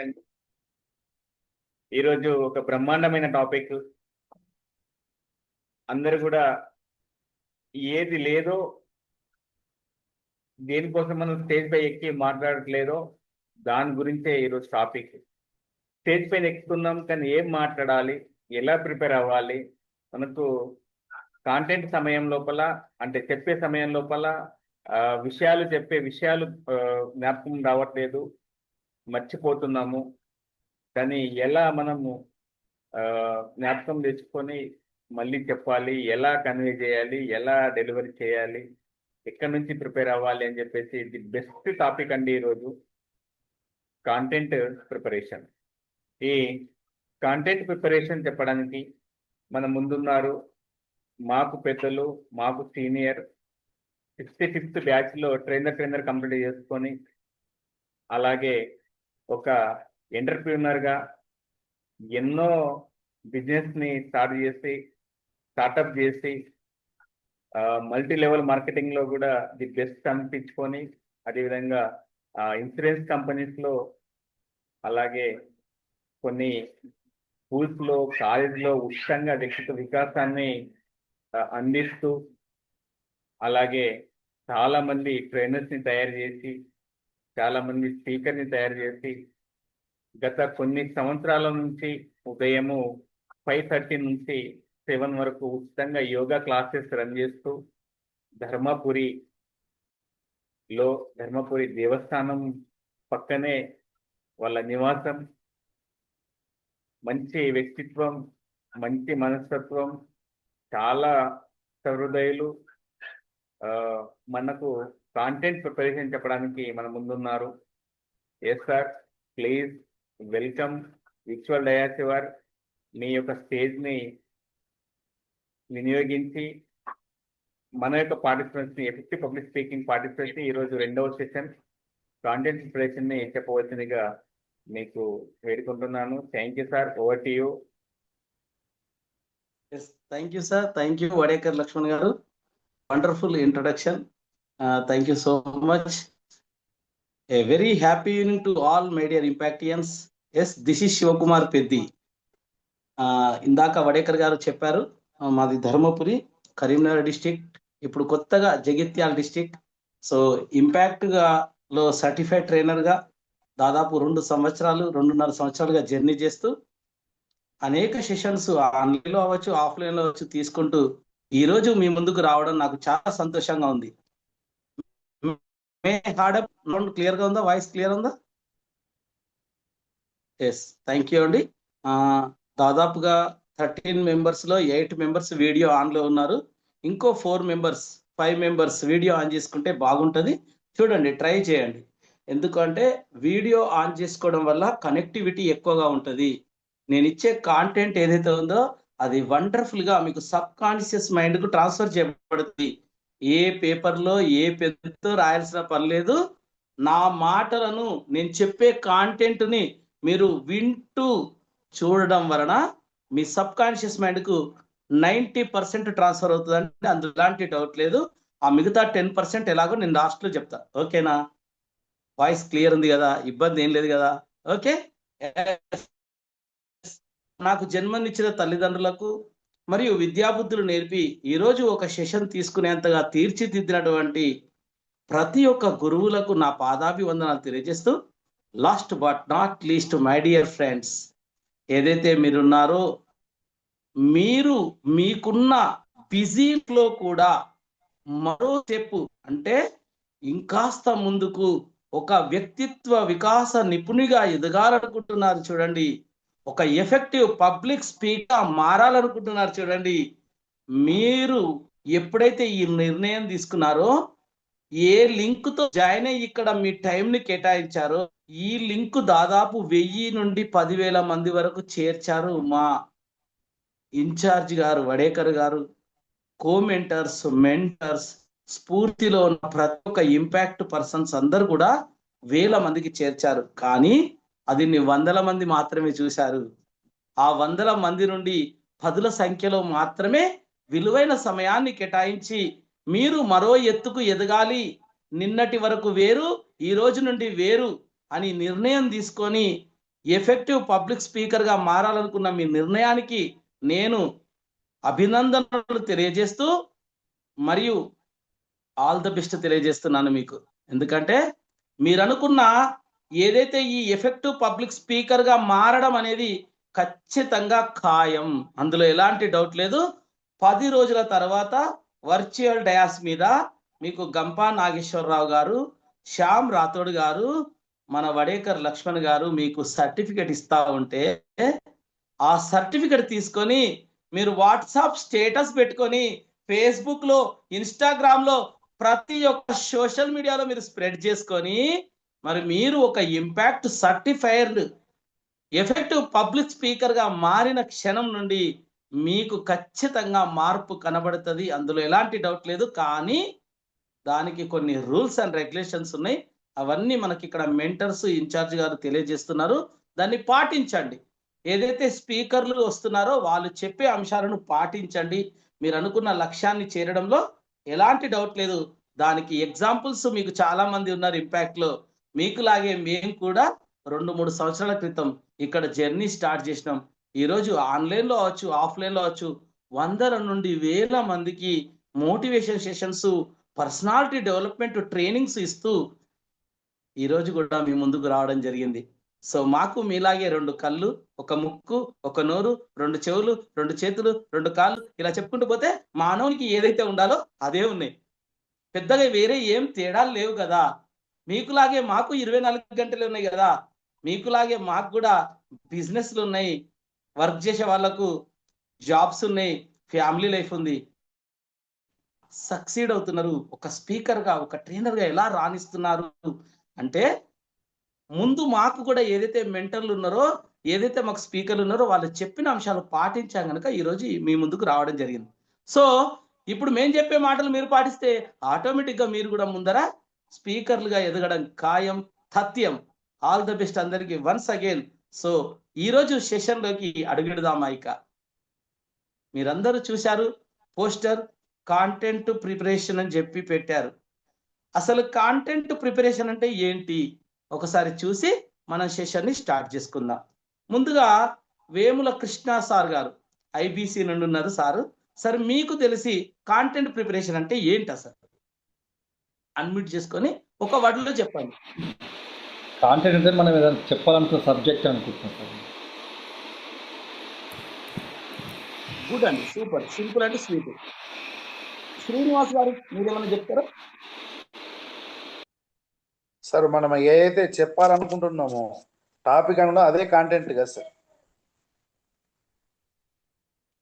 అండి. ఈరోజు ఒక బ్రహ్మాండమైన టాపిక్. అందరూ కూడా ఏది లేదో, దేనికోసం మనం స్టేజ్ పై ఎక్కి మాట్లాడట్లేదో దాని గురించే ఈరోజు టాపిక్. స్టేజ్ పైన ఎక్కుతున్నాం కానీ ఏం మాట్లాడాలి, ఎలా ప్రిపేర్ అవ్వాలి, మనకు కాంటెంట్ సమయం లోపల అంటే చెప్పే సమయం లోపల చెప్పే విషయాలు జ్ఞాపకం రావట్లేదు, మర్చిపోతున్నాము. కానీ ఎలా మనము జ్ఞాపకం తెచ్చుకొని మళ్ళీ చెప్పాలి, ఎలా కన్వే చేయాలి, ఎలా డెలివరీ చేయాలి, ఎక్కడి నుంచి ప్రిపేర్ అవ్వాలి అని చెప్పేసి ది బెస్ట్ టాపిక్ అండి ఈరోజు కాంటెంట్ ప్రిపరేషన్. ఈ కాంటెంట్ ప్రిపరేషన్ చెప్పడానికి మన ముందున్నారు మాకు పెద్దలు, మాకు సీనియర్ 65th బ్యాచ్లో ట్రైనర్ కంప్లీట్ చేసుకొని, అలాగే ఒక ఎంటర్ప్రీనర్గా ఎన్నో బిజినెస్ని స్టార్టప్ చేసి మల్టీ లెవెల్ మార్కెటింగ్లో కూడా ది బెస్ట్ అనిపించుకొని, అదేవిధంగా ఇన్సూరెన్స్ కంపెనీస్లో, అలాగే కొన్ని స్కూల్స్లో, కాలేజ్లో ఉచితంగా వ్యక్తిత్వ వికాసాన్ని అందిస్తూ, అలాగే చాలామంది ట్రైనర్స్ని తయారు చేసి, చాలామంది స్పీకర్ని తయారు చేసి, గత కొన్ని సంవత్సరాల నుంచి ఉదయము 5:30 నుంచి 7 వరకు ఉచితంగా యోగా క్లాసెస్ రన్ చేస్తూ, ధర్మపురి దేవస్థానం పక్కనే వాళ్ళ నివాసం, మంచి వ్యక్తిత్వం, మంచి మనస్తత్వం, చాలా సహృదయులు, మనకు కాంటెంట్ ప్రిపరేషన్ చెప్పడానికి మన ముందున్నారు. ఎస్ సార్, ప్లీజ్ వెల్కమ్ విక్చువల్ డయాసివర్. మీ యొక్క స్టేజ్ని వినియోగించి మన యొక్క పార్టిసిపెంట్స్ని, ఎఫెక్టివ్ పబ్లిక్ స్పీకింగ్ పార్టిసిపెంట్స్ని ఈరోజు 2వ సెషన్ కాంటెంట్ ప్రిపరేషన్ని చెప్పవలసిందిగా మీకు వేడుకుంటున్నాను. Thank you sir, over to you. Thank you sir, thank you Vadekar Laxman గారు. Wonderful introduction. Thank you so much. A very happy evening to all my dear Impactians. Yes, this is Shivakumar Peddi. ఇందాక వడేకర్ గారు చెప్పారు, మాది Dharmapuri, Karimnagar district, ఇప్పుడు కొత్తగా జగిత్యాల డిస్ట్రిక్ట్. సో ఇంపాక్ట్లో సర్టిఫైడ్ ట్రైనర్గా దాదాపు 2.5 సంవత్సరాలుగా journey చేస్తూ అనేక సెషన్స్ ఆన్లైన్లో అవ్వచ్చు, ఆఫ్లైన్లో అవ్వచ్చు తీసుకుంటూ ఈరోజు మీ ముందుకు రావడం నాకు చాలా సంతోషంగా ఉంది. క్లియర్ గా ఉందా? వాయిస్ క్లియర్ ఉందా? ఎస్, థ్యాంక్ యూ అండి. దాదాపుగా 13 మెంబర్స్లో 8 మెంబర్స్ వీడియో ఆన్లో ఉన్నారు. ఇంకో 5 మెంబర్స్ వీడియో ఆన్ చేసుకుంటే బాగుంటుంది. చూడండి, ట్రై చేయండి. ఎందుకంటే వీడియో ఆన్ చేసుకోవడం వల్ల కనెక్టివిటీ ఎక్కువగా ఉంటుంది. నేను ఇచ్చే కాంటెంట్ ఏదైతే ఉందో అది వండర్ఫుల్గా మీకు సబ్ కాన్షియస్ మైండ్కు ట్రాన్స్ఫర్ చేయబడుతుంది. ఏ పేపర్లో ఏ పెన్తో రాయాల్సిన పర్లేదు. నా మాటలను, నేను చెప్పే కాంటెంట్ని మీరు వింటూ చూడడం వలన మీ సబ్ కాన్షియస్ మైండ్కు 90% ట్రాన్స్ఫర్ అవుతుంది. అంటే అందులో ఎలాంటి డౌట్ లేదు. ఆ మిగతా 10% ఎలాగో నేను లాస్ట్లో చెప్తా. ఓకేనా? వాయిస్ క్లియర్ ఉంది కదా? ఇబ్బంది ఏం లేదు కదా? ఓకే. నాకు జన్మనిచ్చిన తల్లిదండ్రులకు మరియు విద్యాబుద్ధులు నేర్పి ఈరోజు ఒక సెషన్ తీసుకునేంతగా తీర్చిదిద్దినటువంటి ప్రతి ఒక్క గురువులకు నా పాదాభివందనాలు తెలియజేస్తూ, last but not least my dear friends, ఏదైతే మీరున్నారో మీరు మీకున్న బిజీలో కూడా మరో స్టెప్ అంటే ఇంకాస్త ముందుకు ఒక వ్యక్తిత్వ వికాస నిపుణిగా ఎదగాలనుకుంటున్నారు చూడండి, ఒక ఎఫెక్టివ్ పబ్లిక్ స్పీకర్ మారాలనుకుంటున్నారు చూడండి. మీరు ఎప్పుడైతే ఈ నిర్ణయం తీసుకున్నారో, ఏ లింక్తో జాయిన్ అయ్యి ఇక్కడ మీ టైంని కేటాయించారో, ఈ లింక్ దాదాపు 1000 నుండి 10,000 మంది వరకు చేర్చారు మా ఇన్ఛార్జ్ గారు వడేకర్ గారు. కోమెంటర్స్, మెంటర్స్, స్ఫూర్తిలో ఉన్న ప్రతి ఒక్క ఇంపాక్ట్ పర్సన్స్ అందరూ కూడా 1000 మందికి చేర్చారు. కానీ అది 100 మంది మాత్రమే చూశారు. ఆ 100 మంది నుండి 10ల సంఖ్యలో మాత్రమే విలువైన సమయాన్ని కేటాయించి మీరు మరో ఎత్తుకు ఎదగాలి, నిన్నటి వరకు వేరు, ఈ రోజు నుండి వేరు అని నిర్ణయం తీసుకొని ఎఫెక్టివ్ పబ్లిక్ స్పీకర్గా మారాలనుకున్న మీ నిర్ణయానికి నేను అభినందనలు తెలియజేస్తూ మరియు ఆల్ ద బెస్ట్ తెలియజేస్తున్నాను మీకు. ఎందుకంటే మీరు అనుకున్న ఏదైతే ఈ ఎఫెక్టివ్ పబ్లిక్ స్పీకర్గా మారడం అనేది ఖచ్చితంగా ఖాయం, అందులో ఎలాంటి డౌట్ లేదు. 10 రోజుల తర్వాత వర్చువల్ డయాస్ మీద మీకు గంపా నాగేశ్వరరావు గారు, శ్యామ్ రాథోడ్ గారు, మన వడేకర్ లక్ష్మణ్ గారు మీకు సర్టిఫికెట్ ఇస్తా ఉంటే ఆ సర్టిఫికెట్ తీసుకొని మీరు వాట్సాప్ స్టేటస్ పెట్టుకొని ఫేస్బుక్ లో, ఇన్స్టాగ్రామ్ లో, ప్రతి ఒక్క సోషల్ మీడియాలో మీరు స్ప్రెడ్ చేసుకొని మరి మీరు ఒక impact certified effective public speaker గా మారిన క్షణం నుండి మీకు ఖచ్చితంగా మార్పు కనబడుతుంది, అందులో ఎలాంటి డౌట్ లేదు. కానీ దానికి కొన్ని రూల్స్ అండ్ రెగ్యులేషన్స్ ఉన్నాయి, అవన్నీ మనకి ఇక్కడ మెంటర్స్ ఇన్ఛార్జ్ గారు తెలియజేస్తున్నారు, దాన్ని పాటించండి. ఏదైతే స్పీకర్లు వస్తున్నారో వాళ్ళు చెప్పే అంశాలను పాటించండి. మీరు అనుకున్న లక్ష్యాన్ని చేరడంలో ఎలాంటి డౌట్ లేదు. దానికి ఎగ్జాంపుల్స్ మీకు చాలా మంది ఉన్నారు ఇంపాక్ట్ లో. మీకులాగే మేము కూడా 2-3 సంవత్సరాల క్రితం ఇక్కడ జర్నీ స్టార్ట్ చేసినాం. ఈరోజు ఆన్లైన్ లో అవచ్చు, ఆఫ్లైన్ లో అవచ్చు, వందల నుండి వేల మందికి motivation sessions, personality development trainings ఇస్తూ ఈరోజు కూడా మీ ముందుకు రావడం జరిగింది. సో మాకు మీలాగే 2 కళ్ళు, 1 ముక్కు, 1 నోరు, 2 చెవులు, 2 చేతులు, 2 కాళ్ళు, ఇలా చెప్పుకుంటూ పోతే మానవునికి ఏదైతే ఉండాలో అదే ఉన్నాయి. పెద్దగా వేరే ఏం తేడాలు లేవు కదా. మీకులాగే మాకు 24 గంటలు ఉన్నాయి కదా. మీకులాగే మాకు కూడా బిజినెస్లు ఉన్నాయి, వర్క్ చేసే వాళ్ళకు జాబ్స్ ఉన్నాయి, ఫ్యామిలీ లైఫ్ ఉంది. సక్సీడ్ అవుతున్నారు. ఒక స్పీకర్గా, ఒక ట్రైనర్గా ఎలా రాణిస్తున్నారు అంటే ముందు మాకు కూడా ఏదైతే మెంటర్లు ఉన్నారో, ఏదైతే మాకు స్పీకర్లు ఉన్నారో వాళ్ళు చెప్పిన అంశాలు పాటించాం కనుక ఈరోజు మీ ముందుకు రావడం జరిగింది. సో ఇప్పుడు మేము చెప్పే మాటలు మీరు పాటిస్తే ఆటోమేటిక్గా మీరు కూడా ముందర స్పీకర్లుగా ఎదగడం ఖాయం, తథ్యం. ఆల్ ద బెస్ట్ అందరికీ వన్స్ అగైన్. సో ఈరోజు సెషన్లోకి అడుగుదామా. ఇక మీరందరూ చూశారు పోస్టర్, కాంటెంట్ ప్రిపరేషన్ అని చెప్పి పెట్టారు. అసలు కాంటెంట్ ప్రిపరేషన్ అంటే ఏంటి ఒకసారి చూసి మనం సెషన్ని స్టార్ట్ చేసుకుందాం. ముందుగా వేముల కృష్ణ సార్ గారు ఐబీసీ నుండి ఉన్నారు. సార్ మీకు తెలిసి కాంటెంట్ ప్రిపరేషన్ అంటే ఏంటి అసలు? అన్మ్యూట్ చేసుకొని ఒక వర్డ్లో చెప్పండి. కాంటెంట్ అంటే మనం ఏదైనా చెప్పాలనుకున్న సబ్జెక్ట్ అనుకుంటున్నాం సార్. గుడ్ అండి, సూపర్, సింపుల్ అంటే స్వీట్. శ్రీనివాస్ గారు మీరేమైనా చెప్తారా? సార్ మనం ఏదైతే చెప్పాలనుకుంటున్నామో టాపిక్ అనగా అదే కాంటెంట్ కదా సార్.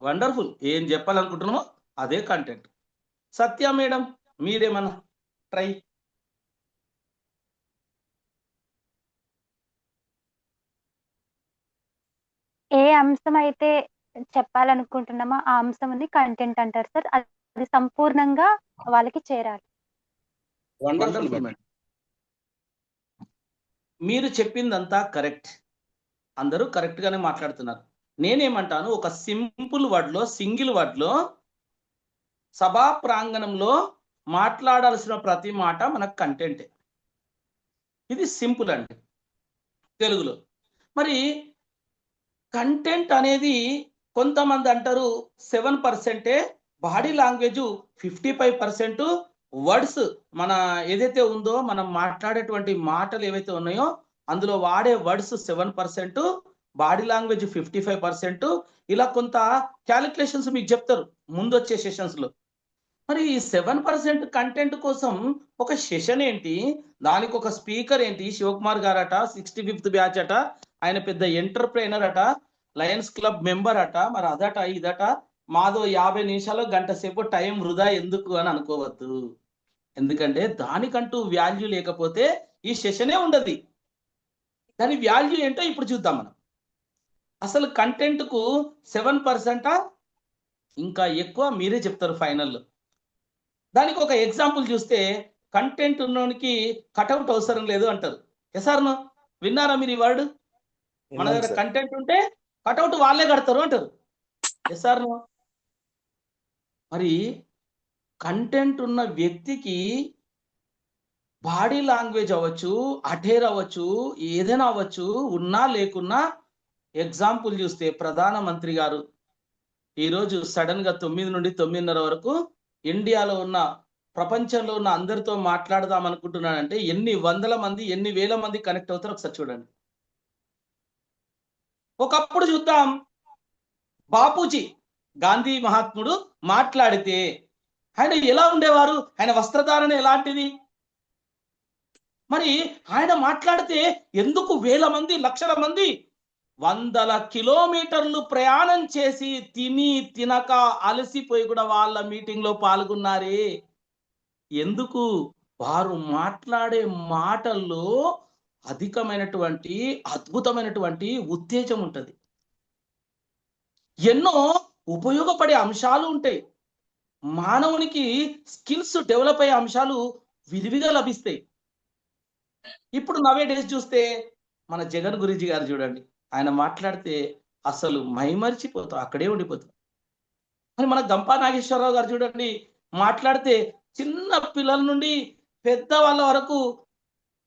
వండర్ఫుల్, ఏం చెప్పాలనుకుంటున్నామో అదే కంటెంట్. సత్య మేడం మీరేమన్నా ట్రై. ఏ అంశం అయితే చెప్పాలనుకుంటున్నామో ఆ అంశంని కంటెంట్ అంటారు సార్. అది సంపూర్ణంగా వాళ్ళకి చేరాలి. వండర్ఫుల్ మేడం, మీరు చెప్పిందంతా కరెక్ట్, అందరూ కరెక్ట్ గానే మాట్లాడుతున్నారు. నేనేమంటాను, ఒక సింపుల్ వర్డ్లో, సింగిల్ వర్డ్లో సభా ప్రాంగణంలో మాట్లాడాల్సిన ప్రతి మాట మనకు కంటెంటే. ఇది సింపుల్ అండి తెలుగులో. మరి కంటెంట్ అనేది కొంతమంది అంటారు 7%, బాడీ లాంగ్వేజ్ 55%, వర్డ్స్ మన ఏదైతే ఉందో మనం మాట్లాడేటువంటి మాటలు ఏవైతే ఉన్నాయో అందులో వాడే వర్డ్స్ 7%, బాడీ లాంగ్వేజ్ 55%. ఇలా కొంత క్యాలిక్యులేషన్స్ మీకు చెప్తారు ముందు వచ్చే సెషన్స్లో. మరి ఈ 7% కంటెంట్ కోసం ఒక సెషన్ ఏంటి, దానికి ఒక స్పీకర్ ఏంటి, శివకుమార్ గారట, 65th బ్యాచ్ అట, ఆయన పెద్ద ఎంటర్ప్రైనర్ అట, లయన్స్ క్లబ్ మెంబర్ అట, మరి అదట ఇదట, మాదో 50 నిమిషాలు గంట సేపు టైం వృధా ఎందుకు అని అనుకోవద్దు. ఎందుకంటే దానికంటూ వాల్యూ లేకపోతే ఈ సెషనే ఉండదు. దాని వాల్యూ ఏంటో ఇప్పుడు చూద్దాం మనం. అసలు కంటెంట్కు 7% ఇంకా ఎక్కువ మీరే చెప్తారు ఫైనల్లో. దానికి ఒక ఎగ్జాంపుల్ చూస్తే కంటెంట్ ఉన్నోనికి కటౌట్ అవసరం లేదు అంటారు. ఎసార్నో విన్నారా మీరు ఈ వర్డ్? మన దగ్గర కంటెంట్ ఉంటే కటౌట్ వాళ్ళే కడతారు అంటారు. ఎసార్నో? మరి కంటెంట్ ఉన్న వ్యక్తికి బాడీ లాంగ్వేజ్ అవ్వచ్చు, అటేర్ అవ్వచ్చు, ఏదైనా అవ్వచ్చు, ఉన్నా లేకున్నా. ఎగ్జాంపుల్ చూస్తే ప్రధానమంత్రి గారు ఈరోజు సడన్ గా 9 నుండి 9:30 వరకు ఇండియాలో ఉన్న, ప్రపంచంలో ఉన్న అందరితో మాట్లాడదాం అనుకుంటున్నానంటే ఎన్ని వందల మంది, ఎన్ని వేల మంది కనెక్ట్ అవుతారో ఒకసారి చూడండి. ఒకప్పుడు చూద్దాం, బాపూజీ గాంధీ మహాత్ముడు మాట్లాడితే ఆయన ఎలా ఉండేవారు, ఆయన వస్త్రధారణ ఎలాంటిది? మరి ఆయన మాట్లాడితే ఎందుకు వేల మంది, లక్షల మంది, వందల కిలోమీటర్లు ప్రయాణం చేసి తిని తినక అలసిపోయి కూడా వాళ్ళ మీటింగ్ లో పాల్గొన్నారే? ఎందుకు? వారు మాట్లాడే మాటల్లో అధికమైనటువంటి, అద్భుతమైనటువంటి ఉత్తేజం ఉంటది. ఎన్నో ఉపయోగపడే అంశాలు ఉంటాయి. మానవునికి స్కిల్స్ డెవలప్ అయ్యే అంశాలు విరివిగా లభిస్తాయి. ఇప్పుడు నవే డేస్ చూస్తే మన జగన్ గురించి గారు చూడండి, ఆయన మాట్లాడితే అసలు మైమరిచిపోతాం, అక్కడే ఉండిపోతాం. మరి మన గంపా నాగేశ్వరరావు గారు చూడండి, మాట్లాడితే చిన్న పిల్లల నుండి పెద్ద వాళ్ళ వరకు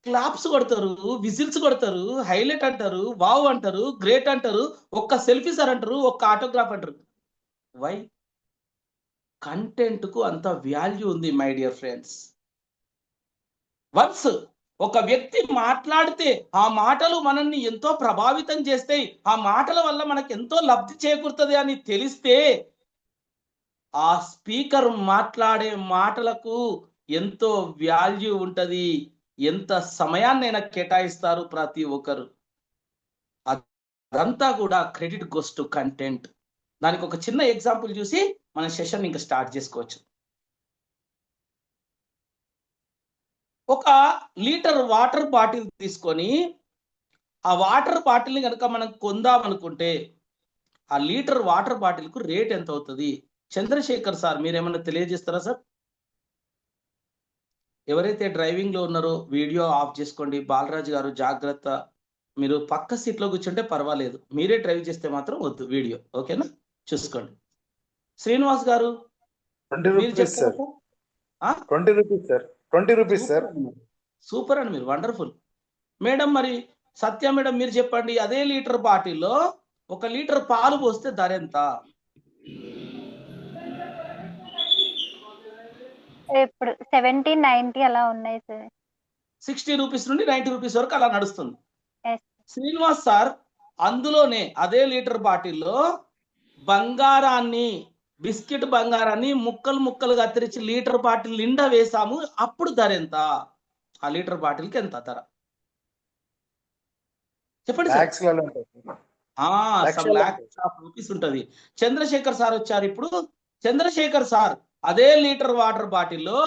క్లాప్స్ కొడతారు, విజిల్స్ కొడతారు, హైలైట్ అంటారు, వావ్ అంటారు, గ్రేట్ అంటారు, ఒక్క సెల్ఫీ సార్ అంటారు, ఒక్క ఆటోగ్రాఫ్ అంటారు. వై? కంటెంట్ కు అంత వాల్యూ ఉంది మై డియర్ ఫ్రెండ్స్. వన్స్ ఒక వ్యక్తి మాట్లాడితే ఆ మాటలు మనల్ని ఎంతో ప్రభావితం చేస్తాయి, ఆ మాటల వల్ల మనకు ఎంతో లబ్ధి చేకూరుతుంది అని తెలిస్తే ఆ స్పీకర్ మాట్లాడే మాటలకు ఎంతో వాల్యూ ఉంటది. ఎంత సమయాన్నైనా కేటాయిస్తారు ప్రతి ఒక్కరు. అదంతా కూడా క్రెడిట్ గోస్ టు కంటెంట్. దానికి ఒక చిన్న ఎగ్జాంపుల్ చూసి మన సెషన్ ఇంకా స్టార్ట్ చేసుకోవచ్చు. ఒక లీటర్ వాటర్ బాటిల్ తీసుకొని ఆ వాటర్ బాటిల్ని కనుక మనం కొందాం అనుకుంటే ఆ లీటర్ వాటర్ బాటిల్ కు రేట్ ఎంత అవుతుంది? చంద్రశేఖర్ సార్ మీరేమన్నా తెలియజేస్తారా సార్? ఎవరైతే డ్రైవింగ్ లో ఉన్నారో వీడియో ఆఫ్ చేసుకోండి. బాలరాజు గారు జాగ్రత్త, మీరు పక్క సీట్ లో కూర్చుంటే పర్వాలేదు, మీరే డ్రైవ్ చేస్తే మాత్రం వద్దు వీడియో, ఓకేనా? చూసుకోండి. శ్రీనివాస్ గారు 20 మీరు రూపీస్ సార్. చెప్తారా? 20 rupees sir. 20 rupees sir. Super అండి, మీరు వండర్ఫుల్. మేడం మరి సత్య మేడం మీరు చెప్పండి, అదే లీటర్ బాటిల్లో 1 లీటర్ పాలు పోస్తే ధర ఎంత? ఇప్పుడు 70-90 అలా ఉన్నాయి సార్. 60 రూపీస్ నుండి 90 రూపీస్ వరకు అలా నడుస్తుంది. Yes. శ్రీనివాస్ సార్ అందులోనే అదే లీటర్ బాటిల్లో బంగారాన్ని, బిస్కెట్ బంగారాన్ని ముక్కలు ముక్కలుగా తెరిచి లీటర్ బాటిల్ నిండా వేసాము, అప్పుడు ధర ఎంత? ఆ లీటర్ బాటిల్కి ఎంత ధర చెప్పండి సార్. లాక్స్ లలో ఉంటుంది. సమ్ లాక్స్ ఆఫ్ రూపీస్ ఉంటది. చంద్రశేఖర్ సార్ వచ్చారు ఇప్పుడు. చంద్రశేఖర్ సార్ అదే లీటర్ వాటర్ బాటిల్లో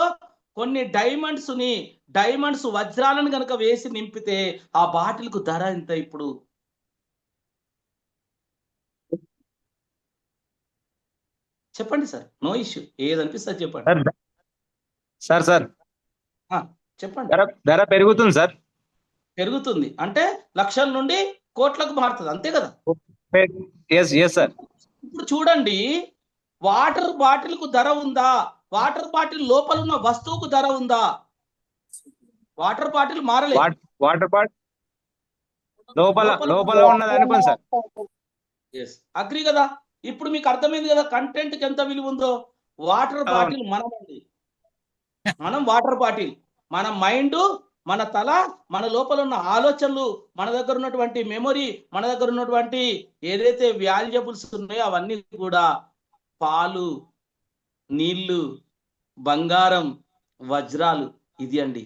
కొన్ని డైమండ్స్ వజ్రాలను కనుక వేసి నింపితే ఆ బాటిల్ కు ధర ఎంత ఇప్పుడు? చెప్పండి సార్, నో ఇష్యూ, ఏదనిపిస్తుంది చెప్పండి. సార్ చెప్పండి. ధర పెరుగుతుంది సార్. పెరుగుతుంది అంటే లక్షల నుండి కోట్లకు మారుతుంది, అంతే కదా? Yes sir. ఇప్పుడు చూడండి, వాటర్ బాటిల్ కు ధర ఉందా? వాటర్ బాటిల్ లోపల ఉన్న వస్తువుకు ధర ఉందా? వాటర్ బాటిల్ మారలేదు. వాటర్ బాటిల్ లోపల ఉన్నది అనుకోండి సార్. అగ్రి కదా? ఇప్పుడు మీకు అర్థమైంది కదా కంటెంట్ కి ఎంత విలువ ఉందో. వాటర్ బాటిల్ మనం వాటర్ బాటిల్, మన మైండ్, మన తల, మన లోపల ఉన్న ఆలోచనలు, మన దగ్గర ఉన్నటువంటి మెమొరీ, మన దగ్గర ఉన్నటువంటి ఏదైతే వాల్యుబుల్స్ ఉన్నాయో అవన్నీ కూడా పాలు, నీళ్లు, బంగారం, వజ్రాలు. ఇది అండి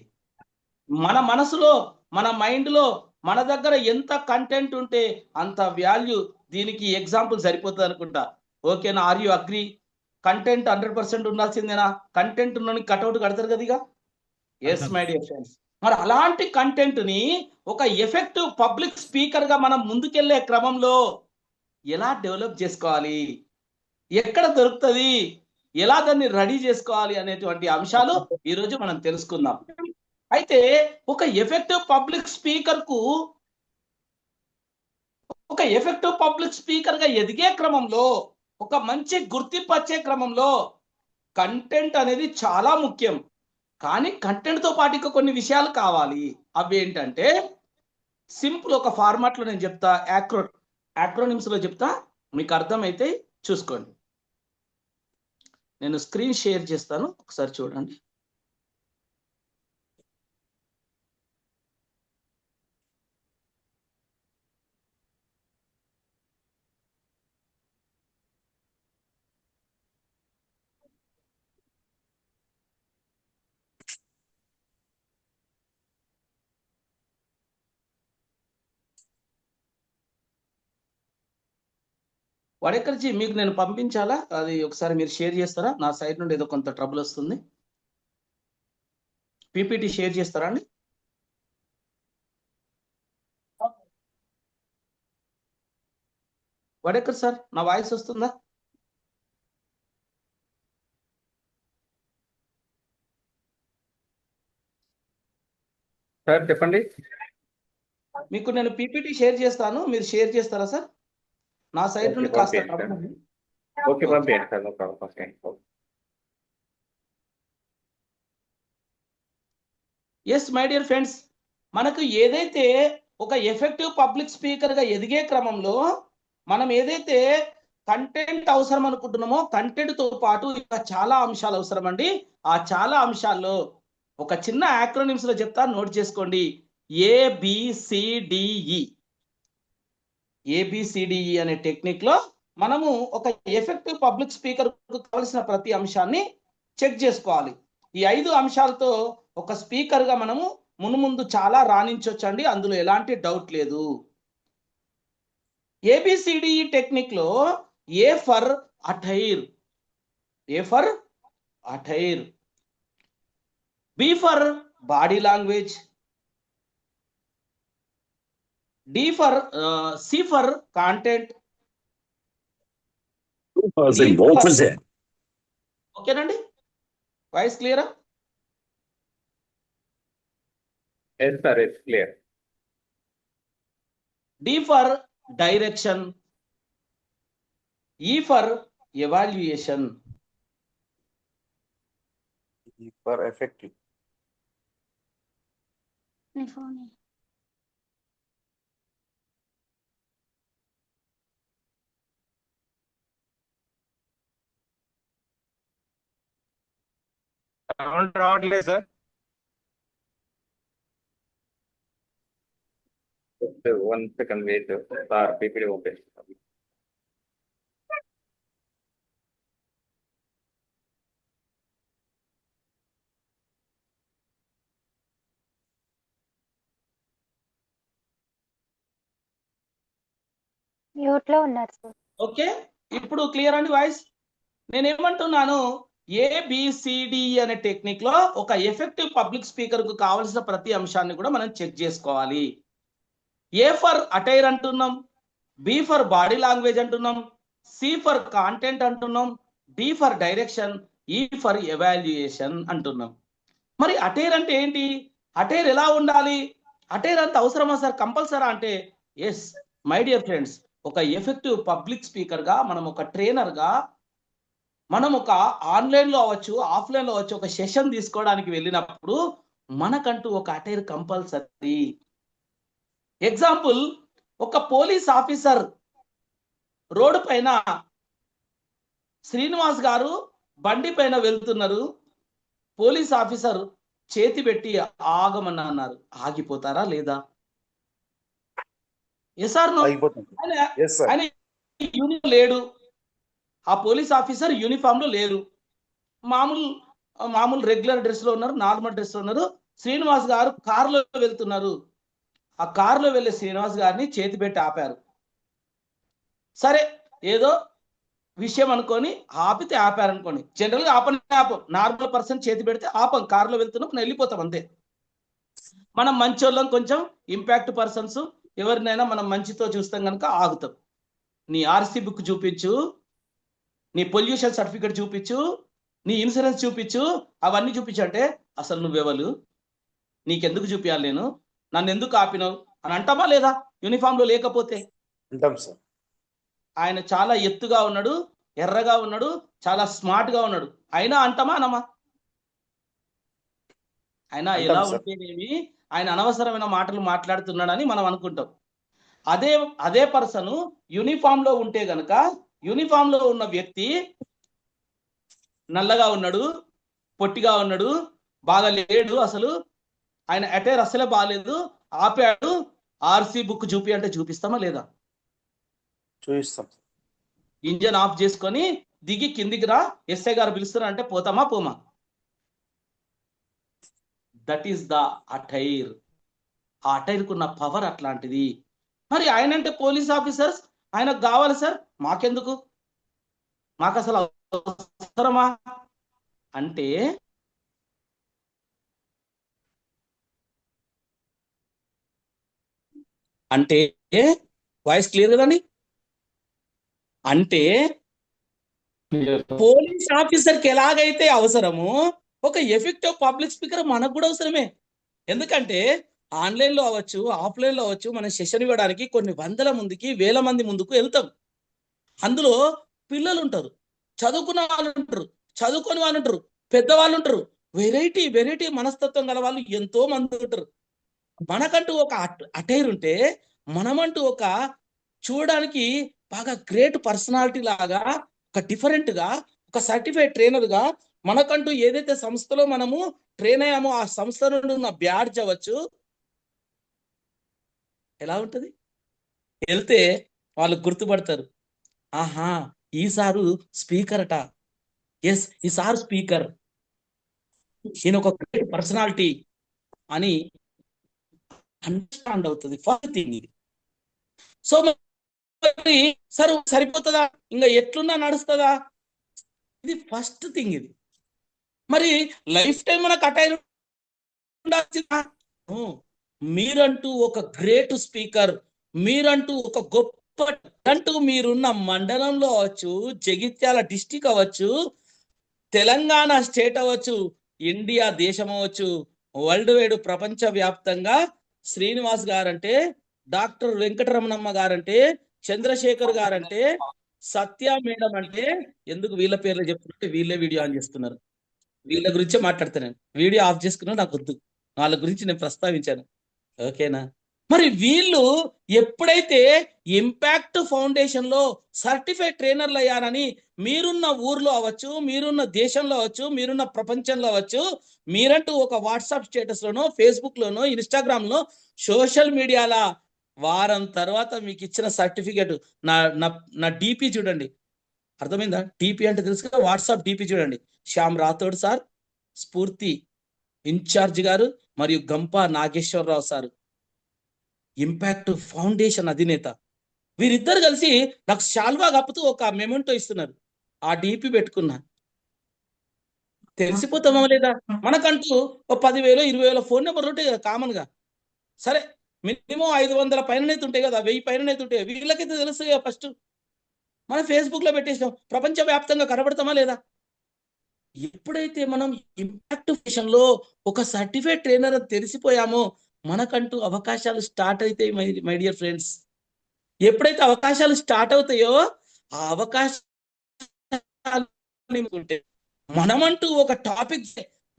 మన మనసులో, మన మైండ్ లో మన దగ్గర ఎంత కంటెంట్ ఉంటే అంత వాల్యూ. దీనికి ఎగ్జాంపుల్ సరిపోతుంది అనుకుంటా. ఓకేనా? Are you agree? కంటెంట్ 100% ఉండాల్సిందేనా? కంటెంట్ ఉన్న కట్అవుట్ కడతారు కదా ఇక. Yes my dear friends. మరి అలాంటి కంటెంట్ ని ఒక ఎఫెక్టివ్ పబ్లిక్ స్పీకర్ గా మనం ముందుకెళ్లే క్రమంలో ఎలా డెవలప్ చేసుకోవాలి, ఎక్కడ దొరుకుతుంది, ఎలా దాన్ని రెడీ చేసుకోవాలి అనేటువంటి అంశాలు ఈరోజు మనం తెలుసుకుందాం. అయితే ఒక ఎఫెక్టివ్ పబ్లిక్ స్పీకర్ గా ఎదిగే క్రమంలో, ఒక మంచి గుర్తింపు వచ్చే క్రమంలో కంటెంట్ అనేది చాలా ముఖ్యం. కానీ కంటెంట్తో పాటు ఇంకా కొన్ని విషయాలు కావాలి. అవి ఏంటంటే సింపుల్ ఒక ఫార్మాట్లో నేను చెప్తా, యాక్రోనిమ్స్లో చెప్తా, మీకు అర్థమైతే చూసుకోండి. నేను స్క్రీన్ షేర్ చేస్తాను, ఒకసారి చూడండి. వడేకర్జీ మీకు నేను పంపించాలా? అది ఒకసారి మీరు షేర్ చేస్తారా? నా సైడ్ నుండి ఏదో కొంత ట్రబుల్ వస్తుంది. పీపీటీ షేర్ చేస్తారా అండి? వడేకర్ సార్, నా వాయిస్ వస్తుందా? సార్ చెప్పండి. మీకు నేను పీపీటీ షేర్ చేస్తాను, మీరు షేర్ చేస్తారా సార్? నా సైడ్ నుండి ఓకే, కాస్త పంపించండి ట్రబుల్ సార్. ఉంది. ఓకే, పంపించండి sir. No problem. Okay. Yes my dear friends, మనకు ఏదైతే ఒక ఎఫెక్టివ్ పబ్లిక్ స్పీకర్గా ఎదిగే క్రమంలో మనం ఏదైతే కంటెంట్ అవసరం అనుకుంటున్నామో కంటెంట్తో పాటు ఇంకా చాలా అంశాలు అవసరం అండి. ఆ చాలా అంశాల్లో ఒక చిన్న యాక్రోనిమ్స్లో చెప్తా, నోట్ చేసుకోండి. ABCDE అనే టెక్నిక్లో మనము ఒక ఎఫెక్టివ్ పబ్లిక్ స్పీకర్కు కావలసిన ప్రతి అంశాన్ని చెక్ చేసుకోవాలి. ఈ 5 అంశాలతో ఒక స్పీకర్గా మనము మునుముందు చాలా రాణించవచ్చండి, అందులో ఎలాంటి డౌట్ లేదు. ABCDE టెక్నిక్లో A for attire, B for body language, C for content, ఓకేనండి? వాయిస్ క్లియరా? Yes sir, yes clear. D for direction, E for evaluation, for effective. Sound రావట్లేదు sir. 1 second wait sir, PPT open. Mute లో ఉన్నారు sir. Okay, ఇప్పుడు clear అండి voice? నేనేమంటున్నాను, ABCD అనే technique లో ఒక ఎఫెక్టివ్ పబ్లిక్ స్పీకర్ కు కావలసిన ప్రతి అంశాన్ని కూడా మనం చెక్ చేసుకోవాలి. A ఫర్ అటైర్ అంటున్నాం, B ఫర్ బాడీ లాంగ్వేజ్ అంటున్నాం, C ఫర్ కాంటెంట్ అంటున్నాం, D for direction, E for evaluation అంటున్నాం. మరి అటైర్ అంటే ఏంటి? అటైర్ ఎలా ఉండాలి? అటైర్ అంత అవసరమా సార్, కంపల్సరా అంటే ఎస్ మై డియర్ ఫ్రెండ్స్, ఒక ఎఫెక్టివ్ పబ్లిక్ స్పీకర్గా మనం ఒక ట్రైనర్గా మనం ఒక ఆన్లైన్లో అవ్వచ్చు, ఆఫ్లైన్లో అవ్వచ్చు, ఒక సెషన్ తీసుకోవడానికి వెళ్ళినప్పుడు మనకంటూ ఒక అటైర్ కంపల్సరీ. ఎగ్జాంపుల్, ఒక పోలీస్ ఆఫీసర్ రోడ్డు పైన శ్రీనివాస్ గారు బండి పైన వెళ్తున్నారు, పోలీస్ ఆఫీసర్ చేతి పెట్టి ఆగమని అన్నారు, ఆగిపోతారా లేదా? Yes or no? ఆయన యూనిఫామ్ లేడు, ఆ పోలీస్ ఆఫీసర్ యూనిఫామ్ లో లేరు, మామూలు రెగ్యులర్ డ్రెస్ లో ఉన్నారు, నార్మల్ డ్రెస్ లో ఉన్నారు. శ్రీనివాస్ గారు కారులో వెళ్తున్నారు, ఆ కారులో వెళ్ళే శ్రీనివాస్ గారిని చేతి పెట్టి ఆపారు. సరే, ఏదో విషయం అనుకొని ఆపితే ఆపారనుకోండి, జనరల్గా ఆపం, నార్మల్ పర్సన్ చేతి పెడితే ఆపం, కారులో వెళ్తున్నాం మనం వెళ్ళిపోతాం అంతే. మనం మంచోళ్ళం, కొంచెం ఇంపాక్ట్ పర్సన్స్ ఎవరినైనా మనం మంచితో చూస్తాం కనుక ఆగుతాం. నీ ఆర్సీ బుక్ చూపించు, నీ పొల్యూషన్ సర్టిఫికేట్ చూపించు, నీ ఇన్సూరెన్స్ చూపించు, అవన్నీ చూపించంటే అసలు నువ్వెవరు, నీకెందుకు చూపించాలి, నేను నన్ను ఎందుకు ఆపినావు అని అంటామా లేదా? యూనిఫామ్ లో లేకపోతే అంటాం సార్. ఆయన చాలా ఎత్తుగా ఉన్నాడు, ఎర్రగా ఉన్నాడు, చాలా స్మార్ట్ గా ఉన్నాడు, అయినా అంటామా అనమా? ఆయన అంటాం ఎలా సార్. ఉంటేనేమి ఆయన అనవసరమైన మాటలు మాట్లాడుతున్నాడని మనం అనుకుంటాం. అదే పర్సన్ యూనిఫామ్ లో ఉంటే గనక యూనిఫామ్ లో ఉన్న వ్యక్తి నల్లగా ఉన్నాడు, పొట్టిగా ఉన్నాడు, బాగా లేడు, అసలు ఆయన అటైర్ అసలే బాగాలేదు, ఆపాడు, ఆర్సీ బుక్ చూపి అంటే చూపిస్తామా లేదా? చూపిస్తాం. ఇంజన్ ఆఫ్ చేసుకొని దిగి కిందికి రా, ఎస్ఐ గారు పిలుస్తున్నారు అంటే పోతామా పోమా? That is the attire. ఆ అటైర్కు ఉన్న పవర్ అట్లాంటిది. మరి ఆయన అంటే పోలీస్ ఆఫీసర్స్, ఆయనకు కావాలి సార్, మాకెందుకు, మాకు అసలు అవసరమా అంటే అంటే వాయిస్ క్లియర్ కదండి? అంటే పోలీస్ ఆఫీసర్కి ఎలాగైతే అవసరమో ఒక ఎఫెక్టివ్ పబ్లిక్ స్పీకర్ మనకు కూడా అవసరమే. ఎందుకంటే ఆన్లైన్లో అవ్వచ్చు, ఆఫ్లైన్లో అవ్వచ్చు, మనం సెషన్ ఇవ్వడానికి కొన్ని వందల మందికి, వేల మంది ముందుకు వెళ్తాం. అందులో పిల్లలు ఉంటారు, చదువుకున్న వాళ్ళు ఉంటారు, చదువుకొని వాళ్ళు ఉంటారు, పెద్దవాళ్ళు ఉంటారు, వెరైటీ మనస్తత్వం గల వాళ్ళు ఎంతో మంది ఉంటారు. మనకంటూ ఒక అటైర్ ఉంటే, మనమంటూ ఒక చూడడానికి బాగా గ్రేట్ పర్సనాలిటీ లాగా, ఒక డిఫరెంట్ గా, ఒక సర్టిఫైడ్ ట్రైనర్ గా, మనకంటూ ఏదైతే సంస్థలో మనము ట్రైన్ అయ్యామో ఆ సంస్థ నుండి ఉన్న బ్యాడ్జ్ అవ్వచ్చు, ఎలా ఉంటది? వెళ్తే వాళ్ళు గుర్తుపడతారు, ఆహా ఈ సారు స్పీకర్ అట, ఎస్ ఈ సార్ స్పీకర్, ఈయన ఒక గ్రేట్ పర్సనాలిటీ అని అండర్స్టాండ్ అవుతుంది. ఫస్ట్ థింగ్ ఇది. సో మరి సార్ సరిపోతుందా, ఇంకా ఎట్లున్నా నడుస్తుందా? ఇది ఫస్ట్ థింగ్. ఇది మరి లైఫ్ టైం మనకు అటైర్ ఉండాల్సిందా? మీరంటూ ఒక గ్రేట్ స్పీకర్, మీరంటూ ఒక గొప్ప అంటూ మీరున్న మండలంలో అవ్వచ్చు, జగిత్యాల డిస్టిక్ అవ్వచ్చు, తెలంగాణ స్టేట్ అవ్వచ్చు, ఇండియా దేశం అవ్వచ్చు, వరల్డ్ వైడ్ ప్రపంచ వ్యాప్తంగా శ్రీనివాస్ గారంటే, డాక్టర్ వెంకటరమణమ్మ గారంటే, చంద్రశేఖర్ గారంటే, సత్య మేడం అంటే, ఎందుకు వీళ్ళ పేర్లు చెప్తుంటే వీళ్ళే వీడియో ఆన్ చేస్తున్నారు, వీళ్ళ గురించే మాట్లాడుతున్నాను. వీడియో ఆఫ్ చేసుకున్నా నాకు వద్దు, వాళ్ళ గురించి నేను ప్రస్తావించాను, ఓకేనా? మరి వీళ్ళు ఎప్పుడైతే ఇంపాక్ట్ ఫౌండేషన్ లో సర్టిఫైడ్ ట్రైనర్లు అయ్యారని మీరున్న ఊర్లో అవ్వచ్చు, మీరున్న దేశంలో అవ్వచ్చు, మీరున్న ప్రపంచంలో అవ్వచ్చు, మీరంటూ ఒక వాట్సాప్ స్టేటస్ లోనో, ఫేస్బుక్ లోనో, ఇన్స్టాగ్రామ్ లో, సోషల్ మీడియాలో వారం తర్వాత మీకు ఇచ్చిన సర్టిఫికేట్, నా నా నా డిపి చూడండి, అర్థమైందా? డిపి అంటే తెలుసు కదా, వాట్సాప్ డిపి చూడండి, శ్యామ్ రాథోడ్ సార్, స్ఫూర్తి ఇన్ఛార్జ్ గారు మరియు Gampa Nageswararao sir, Impact Foundation అధినేత, వీరిద్దరు కలిసి నాకు శాల్వా కప్పుతూ ఒక మెమెంటో ఇస్తున్నారు. ఆ డిపి పెట్టుకున్నా, తెలిసిపోతామా లేదా? మనకంటూ ఒక 10,000 20,000 ఫోన్ నెంబర్లు ఉంటాయి కదా కామన్ గా. సరే మినిమం 500 పైననైతే ఉంటాయి కదా, 1000 పైననైతే ఉంటాయి, వీళ్ళకైతే తెలుస్తుంది కదా. ఫస్ట్ మనం ఫేస్బుక్ లో పెట్టేసాం, ప్రపంచ వ్యాప్తంగా కనబడతామా లేదా? ఎప్పుడైతే మనం ఇంపాక్ట్ ఫౌండేషన్ లో ఒక సర్టిఫైడ్ ట్రైనర్ అని తెలిసిపోయామో, మనకంటూ అవకాశాలు స్టార్ట్ అవుతాయి మై డియర్ ఫ్రెండ్స్. ఎప్పుడైతే అవకాశాలు స్టార్ట్ అవుతాయో, ఆ అవకాశాలు మనమంటూ ఒక టాపిక్,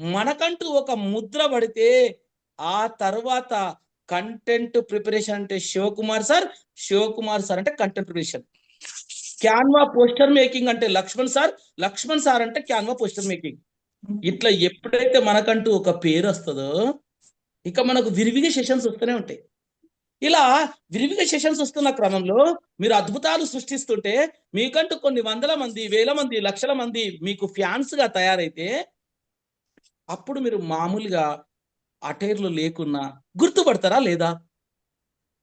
మనకంటూ ఒక ముద్ర పడితే, ఆ తర్వాత కంటెంట్ ప్రిపరేషన్ అంటే శివకుమార్ సార్, శివకుమార్ సార్ అంటే content preparation, Canva poster making అంటే లక్ష్మణ్ సార్, లక్ష్మణ్ సార్ అంటే క్యాన్వా పోస్టర్ మేకింగ్. ఇట్లా ఎప్పుడైతే మనకంటూ ఒక పేరు వస్తుందో, ఇక మనకు విరివిగా సెషన్స్ వస్తూనే ఉంటాయి. ఇలా విరివిగా సెషన్స్ వస్తున్న క్రమంలో మీరు అద్భుతాలు సృష్టిస్తుంటే, మీకంటూ కొన్ని వందల మంది, వేల మంది, లక్షల మంది మీకు ఫ్యాన్స్ గా తయారైతే, అప్పుడు మీరు మామూలుగా అటైర్లు లేకున్నా గుర్తుపడతారా లేదా?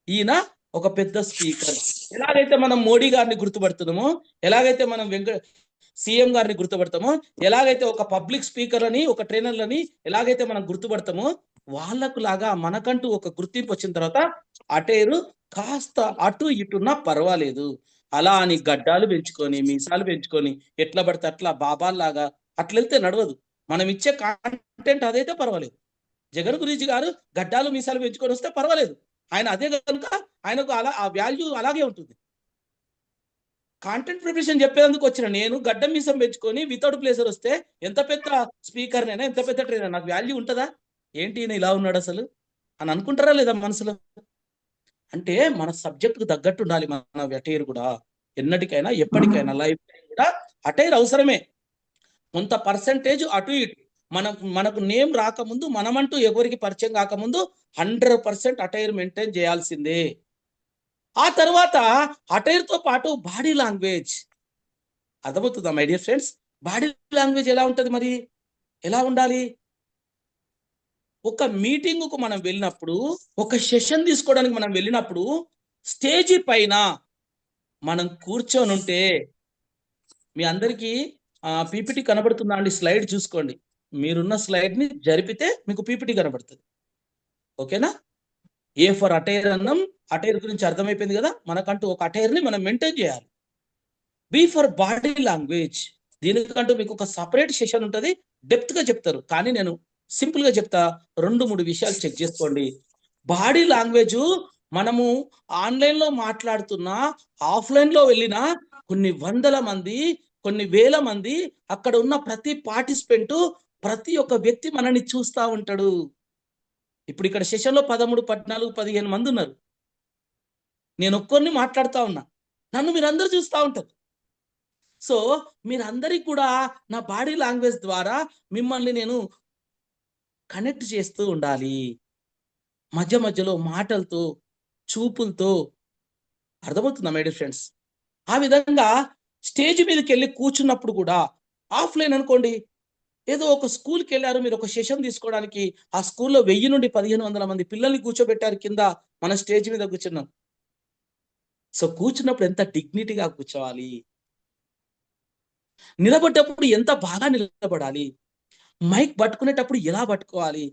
ఈయన ఒక పెద్ద స్పీకర్. ఎలాగైతే మనం మోడీ గారిని గుర్తుపడుతున్నామో, ఎలాగైతే మనం సీఎం గారిని గుర్తుపడతామో, ఎలాగైతే ఒక పబ్లిక్ స్పీకర్ అని, ఒక ట్రైనర్లని ఎలాగైతే మనం గుర్తుపడతామో, వాళ్ళకు లాగా మనకంటూ ఒక గుర్తింపు వచ్చిన తర్వాత అటైరు కాస్త అటు ఇటున్నా పర్వాలేదు, అలా అని గడ్డాలు పెంచుకొని, మీసాలు పెంచుకొని, ఎట్లా పడితే అట్లా బాబాల్లాగా అట్లా వెళ్తే నడవదు. మనం ఇచ్చే కాంటెంట్ అదైతే పర్వాలేదు. జగన్ గురించి గారు గడ్డాలు మీసాలు పెంచుకొని వస్తే పర్వాలేదు, ఆయన అదే కనుక ఆయనకు అలా ఆ వాల్యూ అలాగే ఉంటుంది. కాంటెంట్ ప్రిపరేషన్ చెప్పేందుకు వచ్చిన నేను గడ్డం మీసం పెంచుకొని వితౌట్ ప్లేసర్ వస్తే ఎంత పెద్ద స్పీకర్ నైనా, ఎంత పెద్ద ట్రైనర్, నాకు వాల్యూ ఉంటుందా? ఏంటి ఈయన ఇలా ఉన్నాడు అసలు అని అనుకుంటారా లేదా మనసులో? అంటే మన సబ్జెక్టుకు తగ్గట్టు ఉండాలి మన అటైర్ కూడా. ఎన్నటికైనా ఎప్పటికైనా లైఫ్ కూడా అటైర్ అవసరమే. కొంత పర్సెంటేజ్ అటు ఇటు మనకు నేమ్ రాకముందు, మనమంటూ ఎవరికి పరిచయం కాకముందు 100% అటైర్ మెయింటైన్ చేయాల్సిందే. ఆ తర్వాత అటైర్ తో పాటు బాడీ లాంగ్వేజ్. అర్థమవుతుందా my dear friends? Body language ఎలా ఉంటది మరి? ఎలా ఉండాలి? ఒక మీటింగ్కు మనం వెళ్ళినప్పుడు, ఒక సెషన్ తీసుకోవడానికి మనం వెళ్ళినప్పుడు, స్టేజీ పైన మనం కూర్చొని ఉంటే, మీ అందరికీ పీపీటీ కనబడుతుందా అండి? స్లైడ్ చూసుకోండి. మీరున్న స్లైడ్ ని జరిపితే మీకు పీపీటీ కనబడుతుంది. ఓకేనా? ఏ ఫర్ అటైర్ అన్నం. అటైర్ గురించి అర్థమైపోయింది కదా. మనకంటూ ఒక అటైర్ ని మనం మెయింటైన్ చేయాలి. B for body language. దీనికంటూ మీకు ఒక సపరేట్ సెషన్ ఉంటుంది, డెప్త్ గా చెప్తారు. కానీ నేను సింపుల్ గా చెప్తా, 2-3 విషయాలు చెక్ చేసుకోండి. బాడీ లాంగ్వేజ్ మనము ఆన్లైన్ లో మాట్లాడుతున్నా, ఆఫ్లైన్ లో వెళ్ళినా కొన్ని వందల మంది, కొన్ని వేల మంది, అక్కడ ఉన్న ప్రతి పార్టిసిపెంట్, ప్రతి ఒక్క వ్యక్తి మనల్ని చూస్తా ఉంటాడు. ఇప్పుడు ఇక్కడ సెషన్ లో 13, 14, 15 మంది ఉన్నారు. నేను ఒక్కరిని మాట్లాడుతా ఉన్నా, నన్ను మీరందరూ చూస్తూ ఉంటారు. సో మీరందరికీ కూడా నా బాడీ లాంగ్వేజ్ ద్వారా మిమ్మల్ని నేను కనెక్ట్ చేస్తూ ఉండాలి. మధ్య మధ్యలో మాటలతో, చూపులతో. అర్థమవుతుందా మై డియర్ ఫ్రెండ్స్? ఆ విధంగా స్టేజ్ మీదకి వెళ్ళి కూర్చున్నప్పుడు కూడా, ఆఫ్లైన్ అనుకోండి, ఏదో ఒక స్కూల్కి వెళ్ళారు మీరు ఒక సెషన్ తీసుకోవడానికి, ఆ స్కూల్లో 1000 నుండి 1500 మంది పిల్లల్ని కూర్చోబెట్టారు కింద, మన స్టేజ్ మీద కూర్చున్నాం. సో కూర్చున్నప్పుడు ఎంత డిగ్నిటీగా కూర్చోవాలి, నిలబడ్డప్పుడు ఎంత బాగా నిలబడాలి, మైక్ పట్టుకునేటప్పుడు ఎలా పట్టుకోవాలి,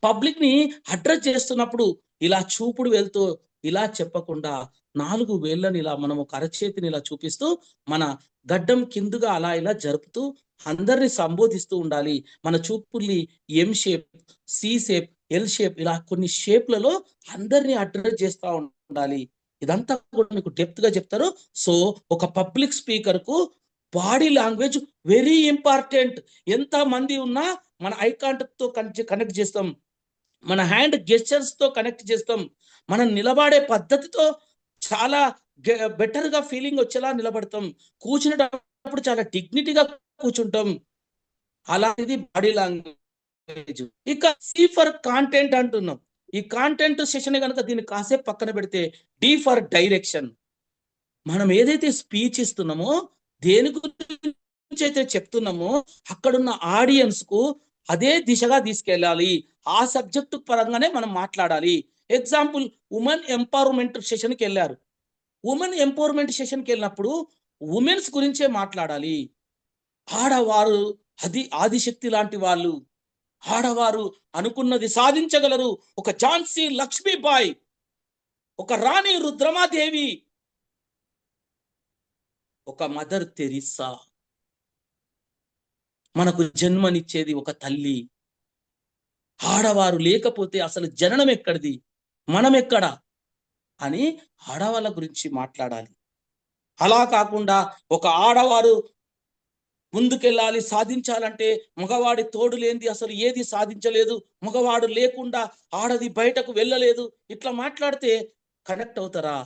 పబ్లిక్ ని అడ్రస్ చేస్తున్నప్పుడు ఇలా చూపుడు వెళ్తూ ఇలా చెప్పకుండా 4 వేళ్ళని ఇలా మనం ఒక అరచేతిని ఇలా చూపిస్తూ మన గడ్డం కిందుగా అలా ఇలా జరుపుతూ అందరిని సంబోధిస్తూ ఉండాలి. మన చూపుల్ని M shape, C shape, L shape, ఇలా కొన్ని షేప్లలో అందరినీ అడ్రస్ చేస్తూ ఉండాలి. ఇదంతా కూడా మీకు డెప్త్ గా చెప్తారు. సో ఒక పబ్లిక్ స్పీకర్ కు బాడీ లాంగ్వేజ్ వెరీ ఇంపార్టెంట్. ఎంత మంది ఉన్నా మన ఐ కాంటాక్ట్ తో కనెక్ట్ చేస్తాం, మన హ్యాండ్ గెస్చర్స్ తో కనెక్ట్ చేస్తాం, మనం నిలబడే పద్ధతితో చాలా బెటర్ గా ఫీలింగ్ వచ్చేలా నిలబడతాం, కూర్చునేటప్పుడు చాలా డిగ్నిటీగా కూర్చుంటాం. అలాంటిది బాడీ లాంగ్వేజ్. ఇక సి ఫర్ కాంటెంట్ అంటున్నాం. ఈ కాంటెంట్ సెషన్ కనుక దీన్ని కాసేపు పక్కన పెడితే, డి ఫర్ డైరెక్షన్. మనం ఏదైతే స్పీచ్ ఇస్తున్నామో, దేని గురించి అయితే చెప్తున్నామో, అక్కడున్న ఆడియన్స్ కు అదే దిశగా తీసుకెళ్ళాలి. ఆ సబ్జెక్టు పరంగానే మనం మాట్లాడాలి. ఎగ్జాంపుల్, ఉమెన్ ఎంపవర్మెంట్ సెషన్కి వెళ్ళారు. ఉమెన్ ఎంపవర్మెంట్ సెషన్కి వెళ్ళినప్పుడు ఉమెన్స్ గురించే మాట్లాడాలి. ఆడవారు ఆదిశక్తి లాంటి వాళ్ళు, ఆడవారు అనుకున్నది సాధించగలరు. ఒక ఝాన్సీ లక్ష్మీబాయి, ఒక రాణి రుద్రమాదేవి, ఒక మదర్ తెరిస్సా. మనకు జన్మనిచ్చేది ఒక తల్లి. ఆడవారు లేకపోతే అసలు జననం ఎక్కడిది, మనం ఎక్కడ అని ఆడవాళ్ళ గురించి మాట్లాడాలి. అలా కాకుండా ఒక ఆడవారు ముందుకెళ్ళాలి, సాధించాలంటే మగవాడి తోడు లేనిది అసలు ఏది సాధించలేదు, మగవాడు లేకుండా ఆడది బయటకు వెళ్ళలేదు, ఇట్లా మాట్లాడితే కనెక్ట్ అవుతారా?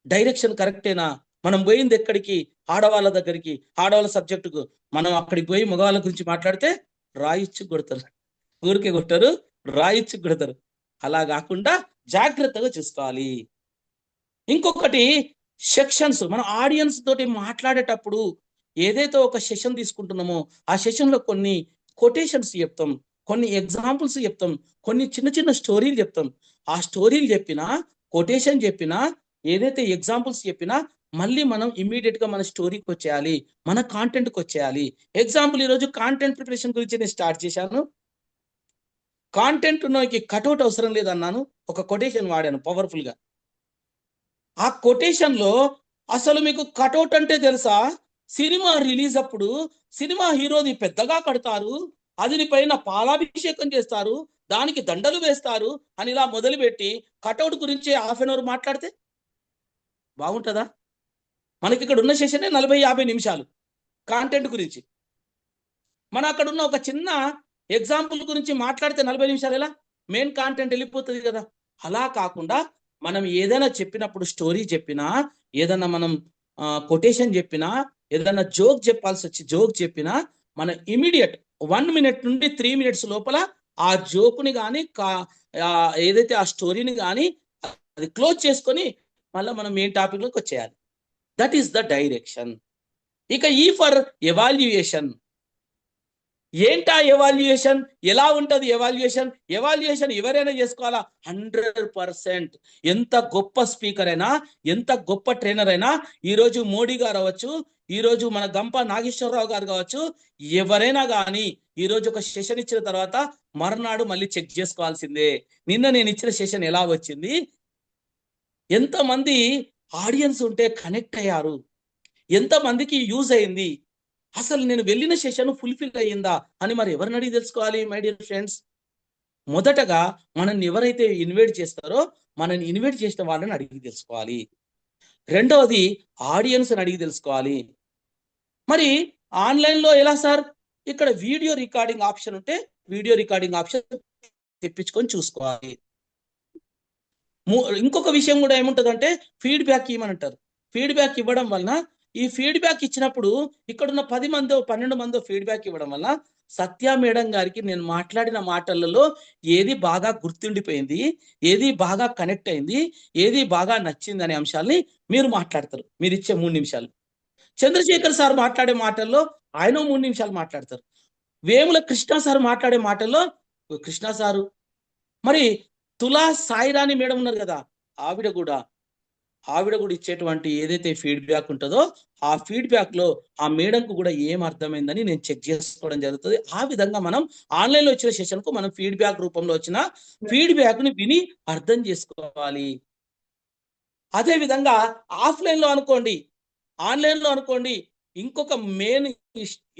డైరెక్షన్ కరెక్టేనా? మనం పోయింది ఎక్కడికి? ఆడవాళ్ళ దగ్గరికి, ఆడవాళ్ళ సబ్జెక్టుకు. మనం అక్కడికి పోయి మగవాళ్ళ గురించి మాట్లాడితే రాయిచ్చు కొడతారు, ఊరికే కొట్టారు, రాయిచ్చు కొడతారు. అలా కాకుండా జాగ్రత్తగా చూసుకోవాలి. ఇంకొకటి సెక్షన్స్. మనం ఆడియన్స్ తోటి మాట్లాడేటప్పుడు ఏదైతే ఒక సెషన్ తీసుకుంటున్నామో ఆ సెషన్ లో కొన్ని కొటేషన్స్ చెప్తాం, కొన్ని ఎగ్జాంపుల్స్ చెప్తాం, కొన్ని చిన్న చిన్న స్టోరీలు చెప్తాం. ఆ స్టోరీలు చెప్పినా, కొటేషన్ చెప్పినా, ఏదైతే ఎగ్జాంపుల్స్ చెప్పినా మళ్ళీ మనం ఇమ్మీడియట్ గా మన స్టోరీకి వచ్చేయాలి, మన కాంటెంట్కి వచ్చేయాలి. ఎగ్జాంపుల్, ఈరోజు కాంటెంట్ ప్రిపరేషన్ గురించి నేను స్టార్ట్ చేశాను. కాంటెంట్ ఉన్నకి కట్అవుట్ అవసరం లేదన్నాను, ఒక కొటేషన్ వాడాను పవర్ఫుల్ గా. ఆ కొటేషన్ లో అసలు మీకు కట్అవుట్ అంటే తెలుసా? సినిమా రిలీజ్ అప్పుడు సినిమా హీరోది పెద్దగా కడతారు, అది పైన పాలాభిషేకం చేస్తారు, దానికి దండలు వేస్తారు అని ఇలా మొదలుపెట్టి కట్అవుట్ గురించి 1/2 అవర్ మాట్లాడితే బాగుంటుందా? మనకి ఇక్కడ ఉన్న సెషనే 40-50 నిమిషాలు కాంటెంట్ గురించి. మన అక్కడ ఉన్న ఒక చిన్న ఎగ్జాంపుల్ గురించి మాట్లాడితే 40 నిమిషాలు ఎలా మెయిన్ కాంటెంట్ వెళ్ళిపోతుంది కదా. అలా కాకుండా మనం ఏదైనా చెప్పినప్పుడు స్టోరీ చెప్పినా, ఏదైనా మనం కొటేషన్ చెప్పినా, ఏదైనా జోక్ చెప్పాల్సి వచ్చి జోక్ చెప్పినా, మన ఇమీడియట్ 1 minute నుండి 3 minutes లోపల ఆ జోకుని కానీ ఏదైతే ఆ స్టోరీని కానీ అది క్లోజ్ చేసుకొని మళ్ళీ మనం మెయిన్ టాపిక్ లోకి వచ్చేయాలి. That is the direction. ఇక ఈ ఫర్ ఎవాల్యుయేషన్. ఏంటా ఎవాల్యుయేషన్? ఎలా ఉంటది ఎవాల్యుయేషన్? ఎవాల్యుయేషన్ ఎవరైనా చేసుకోవాలా? 100%. ఎంత గొప్ప స్పీకర్ అయినా, ఎంత గొప్ప ట్రైనర్ అయినా, ఈరోజు మోడీ గారు అవ్వచ్చు, ఈరోజు మన గంప నాగేశ్వరరావు గారు కావచ్చు, ఎవరైనా కానీ ఈరోజు ఒక సెషన్ ఇచ్చిన తర్వాత మర్నాడు మళ్ళీ చెక్ చేసుకోవాల్సిందే. నిన్న నేను ఇచ్చిన సెషన్ ఎలా వచ్చింది, ఎంతమంది ఆడియన్స్ ఉంటే కనెక్ట్ అయ్యారు, ఎంతమందికి యూజ్ అయింది, అసలు నేను వెళ్ళిన సెషన్ ఫుల్ఫిల్ అయ్యిందా అని మరి ఎవరిని అడిగి తెలుసుకోవాలి మై డియర్ ఫ్రెండ్స్? మొదటగా మనల్ని ఎవరైతే ఇన్వైట్ చేస్తారో మనల్ని ఇన్వైట్ చేసిన వాళ్ళని అడిగి తెలుసుకోవాలి. రెండవది ఆడియన్స్ అడిగి తెలుసుకోవాలి. మరి ఆన్లైన్లో ఎలా సార్? ఇక్కడ వీడియో రికార్డింగ్ ఆప్షన్ ఉంటే వీడియో రికార్డింగ్ ఆప్షన్ తెప్పించుకొని చూసుకోవాలి. ఇంకొక విషయం కూడా ఏముంటుందంటే ఫీడ్బ్యాక్ ఇవ్వమని అంటారు. ఫీడ్బ్యాక్ ఇవ్వడం వలన, ఈ ఫీడ్బ్యాక్ ఇచ్చినప్పుడు ఇక్కడున్న 10 మందో 12 మందో ఫీడ్బ్యాక్ ఇవ్వడం వల్ల సత్య మేడం గారికి నేను మాట్లాడిన మాటలలో ఏది బాగా గుర్తుండిపోయింది, ఏది బాగా కనెక్ట్ అయింది, ఏది బాగా నచ్చింది అనే అంశాలని మీరు మాట్లాడతారు. మీరు ఇచ్చే 3 నిమిషాలు. చంద్రశేఖర్ సార్ మాట్లాడే మాటల్లో ఆయన 3 నిమిషాలు మాట్లాడతారు. వేముల కృష్ణ సార్ మాట్లాడే మాటల్లో కృష్ణ సారు, మరి తులా సాయిరాణి మేడం ఉన్నారు కదా, ఆవిడ కూడా ఇచ్చేటువంటి ఏదైతే ఫీడ్బ్యాక్ ఉంటుందో ఆ ఫీడ్బ్యాక్ లో ఆ మేడంకు కూడా ఏం అర్థమైందని నేను చెక్ చేసుకోవడం జరుగుతుంది. ఆ విధంగా మనం ఆన్లైన్ లో వచ్చిన సెషన్ కు మనం ఫీడ్బ్యాక్ రూపంలో వచ్చిన ఫీడ్బ్యాక్ ని విని అర్థం చేసుకోవాలి. అదే విధంగా ఆఫ్లైన్ లో అనుకోండి, ఆన్లైన్ లో అనుకోండి, ఇంకొక మెయిన్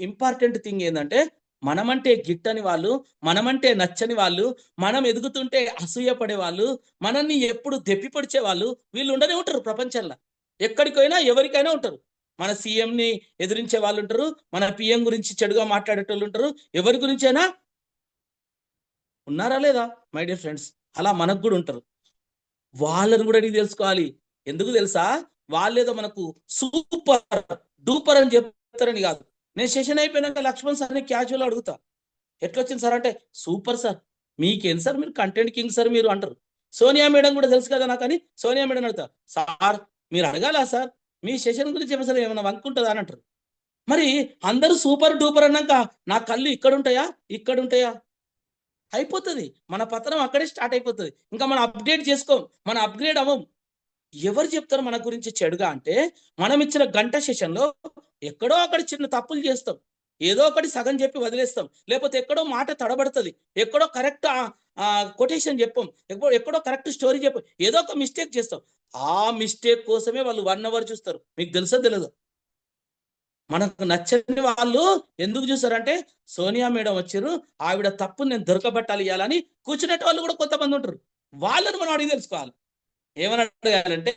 ఇంపార్టెంట్ థింగ్ ఏంటంటే, మనమంటే గిట్టని వాళ్ళు, మనమంటే నచ్చని వాళ్ళు, మనం ఎదుగుతుంటే అసూయపడే వాళ్ళు, మనల్ని ఎప్పుడు దెప్పిపడిచే వాళ్ళు వీళ్ళు ఉండనే ఉంటారు ప్రపంచంలో. ఎక్కడికైనా ఎవరికైనా ఉంటారు. మన సీఎంని ఎదిరించే వాళ్ళు ఉంటారు, మన పిఎం గురించి చెడుగా మాట్లాడేటోళ్ళు ఉంటారు, ఎవరి గురించైనా ఉన్నారా లేదా మై డియర్ ఫ్రెండ్స్? అలా మనకు కూడా ఉంటారు. వాళ్ళని కూడా అడిగి తెలుసుకోవాలి. ఎందుకు తెలుసా? వాళ్ళేదో మనకు సూపర్ డూపర్ అని చెప్తారని కాదు. నేను సెషన్ అయిపోయినాక లక్ష్మణ్ సార్ని క్యాజువల్ అడుగుతా, ఎట్లొచ్చింది సార్ అంటే, సూపర్ సార్, మీకేం సార్, మీరు కంటెంట్ కింగ్ సార్ మీరు అంటారు. సోనియా మేడం కూడా తెలుసు కదా నాకు అని సోనియా మేడం అడుగుతా, సార్ మీరు అడగాలా సార్, మీ సెషన్ గురించి అసలు ఏమైనా వంకుంటుందా అని అంటారు. మరి అందరూ సూపర్ డూపర్ అన్నాక నా కళ్ళు ఇక్కడ ఉంటాయా అయిపోతుంది. మన పతనం అక్కడే స్టార్ట్ అయిపోతుంది. ఇంకా మనం అప్డేట్ చేసుకోం, మనం అప్గ్రేడ్ అవ్వం. ఎవరు చెప్తారు మన గురించి చెడుగా అంటే, మనం ఇచ్చిన గంట సెషన్లో ఎక్కడో అక్కడ చిన్న తప్పులు చేస్తాం, ఏదో ఒకటి సగం చెప్పి వదిలేస్తాం, లేకపోతే ఎక్కడో మాట తడబడుతుంది, ఎక్కడో కరెక్ట్ కొటేషన్ చెప్పాం, ఎక్కడో కరెక్ట్ స్టోరీ చెప్పాం, ఏదో ఒక మిస్టేక్ చేస్తాం. ఆ మిస్టేక్ కోసమే వాళ్ళు 1 hour చూస్తారు. మీకు తెలుసో తెలియదు? మనకు నచ్చని వాళ్ళు ఎందుకు చూస్తారంటే, సోనియా మేడం వచ్చారు, ఆవిడ తప్పు నేను దొరకబట్టాలి ఇవ్వాలని కూర్చునే వాళ్ళు కూడా కొంతమంది ఉంటారు. వాళ్ళని మనం అడిగి తెలుసుకోవాలి. ఏమని అడగాలంటే,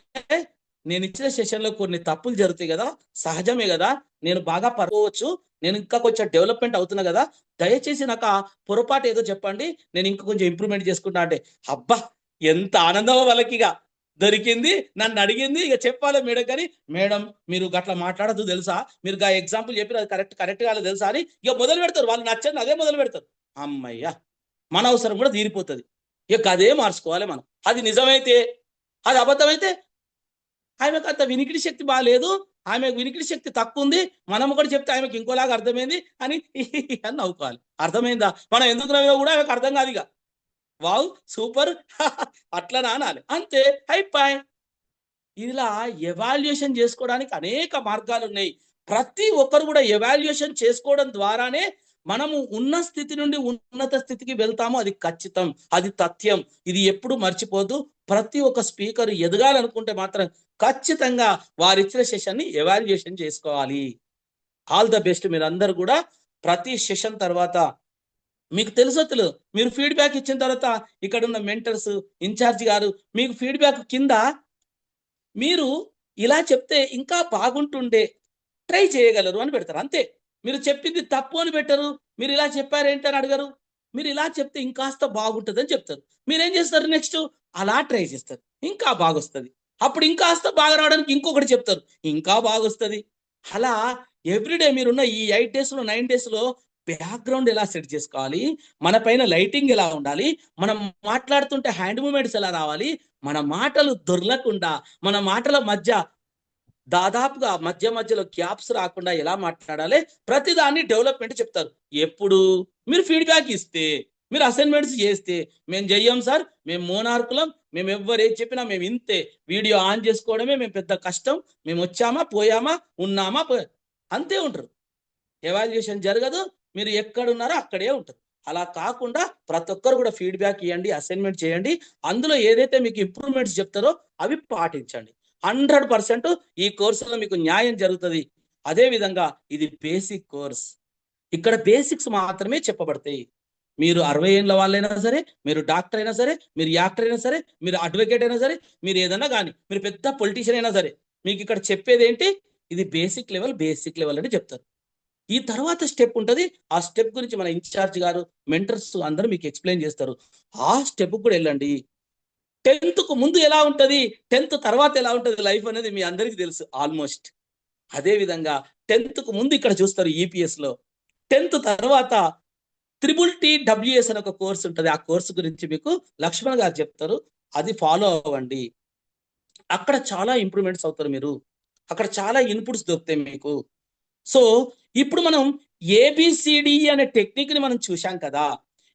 నేను ఇచ్చిన సెషన్లో కొన్ని తప్పులు జరుగుతాయి కదా, సహజమే కదా, నేను బాగా పరవచ్చు, నేను ఇంకా కొంచెం డెవలప్మెంట్ అవుతున్నా కదా, దయచేసి నాకు ఆ పొరపాటు ఏదో చెప్పండి, నేను ఇంకా కొంచెం ఇంప్రూవ్మెంట్ చేసుకుంటా అంటే, అబ్బా ఎంత ఆనందమో వాళ్ళకి. ఇక దొరికింది, నన్ను అడిగింది, ఇక చెప్పాలి మేడం. కానీ మేడం మీరు గట్లా మాట్లాడద్దు తెలుసా, మీరు ఎగ్జాంపుల్ చెప్పి అది కరెక్ట్ కాలేదు తెలుసా అని ఇక మొదలు పెడతారు. వాళ్ళు నచ్చండి అదే మొదలు పెడతారు. అమ్మయ్యా, మన అవసరం కూడా తీరిపోతుంది. ఇక అదే మార్చుకోవాలి మనం. అది నిజమైతే, అది అబద్ధమైతే, ఆమెకు అంత వినికిడి శక్తి బాగాలేదు, ఆమెకు వినికిడి శక్తి తక్కువ ఉంది, మనం ఒకటి చెప్తే ఆమెకు ఇంకోలాగా అర్థమైంది అని అని నవ్వుకోవాలి. అర్థమైందా? మనం ఎందుకు నవ్వినా కూడా ఆమెకు అర్థం కాదు. ఇక వావ్ సూపర్ అట్లా అనాలి, అంతే, అయిపోయి. ఇలా ఎవాల్యుయేషన్ చేసుకోవడానికి అనేక మార్గాలు ఉన్నాయి. ప్రతి ఒక్కరు కూడా ఎవాల్యుయేషన్ చేసుకోవడం ద్వారానే మనము ఉన్న స్థితి నుండి ఉన్నత స్థితికి వెళ్తాము. అది ఖచ్చితం, అది తథ్యం. ఇది ఎప్పుడు మర్చిపోదు. ప్రతి ఒక్క స్పీకర్ ఎదగాలనుకుంటే మాత్రం ఖచ్చితంగా వారిచ్చిన సెషన్ని ఎవాల్యుయేషన్ చేసుకోవాలి. All the best. మీరు అందరు కూడా ప్రతి సెషన్ తర్వాత మీకు తెలుసో తెలియదు, మీరు ఫీడ్బ్యాక్ ఇచ్చిన తర్వాత ఇక్కడ ఉన్న మెంటర్స్, ఇన్ఛార్జ్ గారు మీకు ఫీడ్బ్యాక్ కింద మీరు ఇలా చెప్తే ఇంకా బాగుంటుండే, ట్రై చేయగలరు అని పెడతారు. అంతే. మీరు చెప్పింది తప్పు అని పెట్టరు, మీరు ఇలా చెప్పారేంటి అని అడగరు, మీరు ఇలా చెప్తే ఇంకాస్త బాగుంటుంది అని చెప్తారు. మీరేం చేస్తారు నెక్స్ట్? అలా ట్రై చేస్తారు, ఇంకా బాగొస్తుంది. అప్పుడు ఇంకాస్త బాగా రావడానికి ఇంకొకటి చెప్తారు, ఇంకా బాగొస్తుంది. అలా ఎవ్రీడే మీరున్న ఈ 8 days లో 9 days లో బ్యాక్గ్రౌండ్ ఎలా సెట్ చేసుకోవాలి, మన పైన లైటింగ్ ఎలా ఉండాలి, మనం మాట్లాడుతుంటే హ్యాండ్ మూమెంట్స్ ఎలా రావాలి, మన మాటలు దొర్లకుండా, మన మాటల మధ్య దాదాపుగా మధ్య మధ్యలో గ్యాప్స్ రాకుండా ఎలా మాట్లాడాలి, ప్రతిదాన్ని డెవలప్మెంట్ చెప్తారు. ఎప్పుడు మీరు ఫీడ్బ్యాక్ ఇస్తే, మీరు అసైన్మెంట్స్ చేస్తే, మేము చెయ్యం సార్, మేము మోనార్కులం, మేము ఎవ్వరు ఏది చెప్పినా మేము ఇంతే, వీడియో ఆన్ చేసుకోవడమే మేము పెద్ద కష్టం, మేము వచ్చామా పోయామా ఉన్నామా అంతే ఉంటారు. ఎవాల్యుయేషన్ జరగదు, మీరు ఎక్కడున్నారో అక్కడే ఉంటారు. అలా కాకుండా ప్రతి ఒక్కరు కూడా ఫీడ్బ్యాక్ ఇవ్వండి, అసైన్మెంట్ చేయండి, అందులో ఏదైతే మీకు ఇంప్రూవ్మెంట్స్ చెప్తారో అవి పాటించండి. 100% ఈ కోర్సులో మీకు న్యాయం జరుగుతుంది. అదే విధంగా ఇది బేసిక్ కోర్స్, ఇక్కడ బేసిక్స్ మాత్రమే చెప్పబడతాయి. మీరు 60 ఏళ్ళ వాళ్ళైనా సరే, మీరు డాక్టర్ అయినా సరే, మీరు యాక్టర్ అయినా సరే, మీరు అడ్వకేట్ అయినా సరే, మీరు ఏదైనా కానీ, మీరు పెద్ద పొలిటీషియన్ అయినా సరే, మీకు ఇక్కడ చెప్పేది ఏంటి? ఇది బేసిక్ లెవెల్ అని చెప్తారు. ఈ తర్వాత స్టెప్ ఉంటుంది, ఆ స్టెప్ గురించి మన ఇన్ఛార్జ్ గారు, మెంటర్స్ అందరూ మీకు ఎక్స్ప్లెయిన్ చేస్తారు. ఆ స్టెప్ కూడా వెళ్ళండి. 10th కు ముందు ఎలా ఉంటుంది, 10th తర్వాత ఎలా ఉంటుంది లైఫ్ అనేది మీ అందరికీ తెలుసు ఆల్మోస్ట్. అదే విధంగా 10th కు ముందు ఇక్కడ చూస్తారు EPS లో, 10th తర్వాత TTTWS అనే ఒక కోర్స్ ఉంటుంది. ఆ కోర్సు గురించి మీకు లక్ష్మణ్ గారు చెప్తారు, అది ఫాలో అవ్వండి. అక్కడ చాలా ఇంప్రూవ్మెంట్స్ అవుతారు మీరు, అక్కడ చాలా ఇన్పుట్స్ దొరుకుతాయి మీకు. సో ఇప్పుడు మనం ABCD అనే టెక్నిక్ ని మనం చూశాం కదా.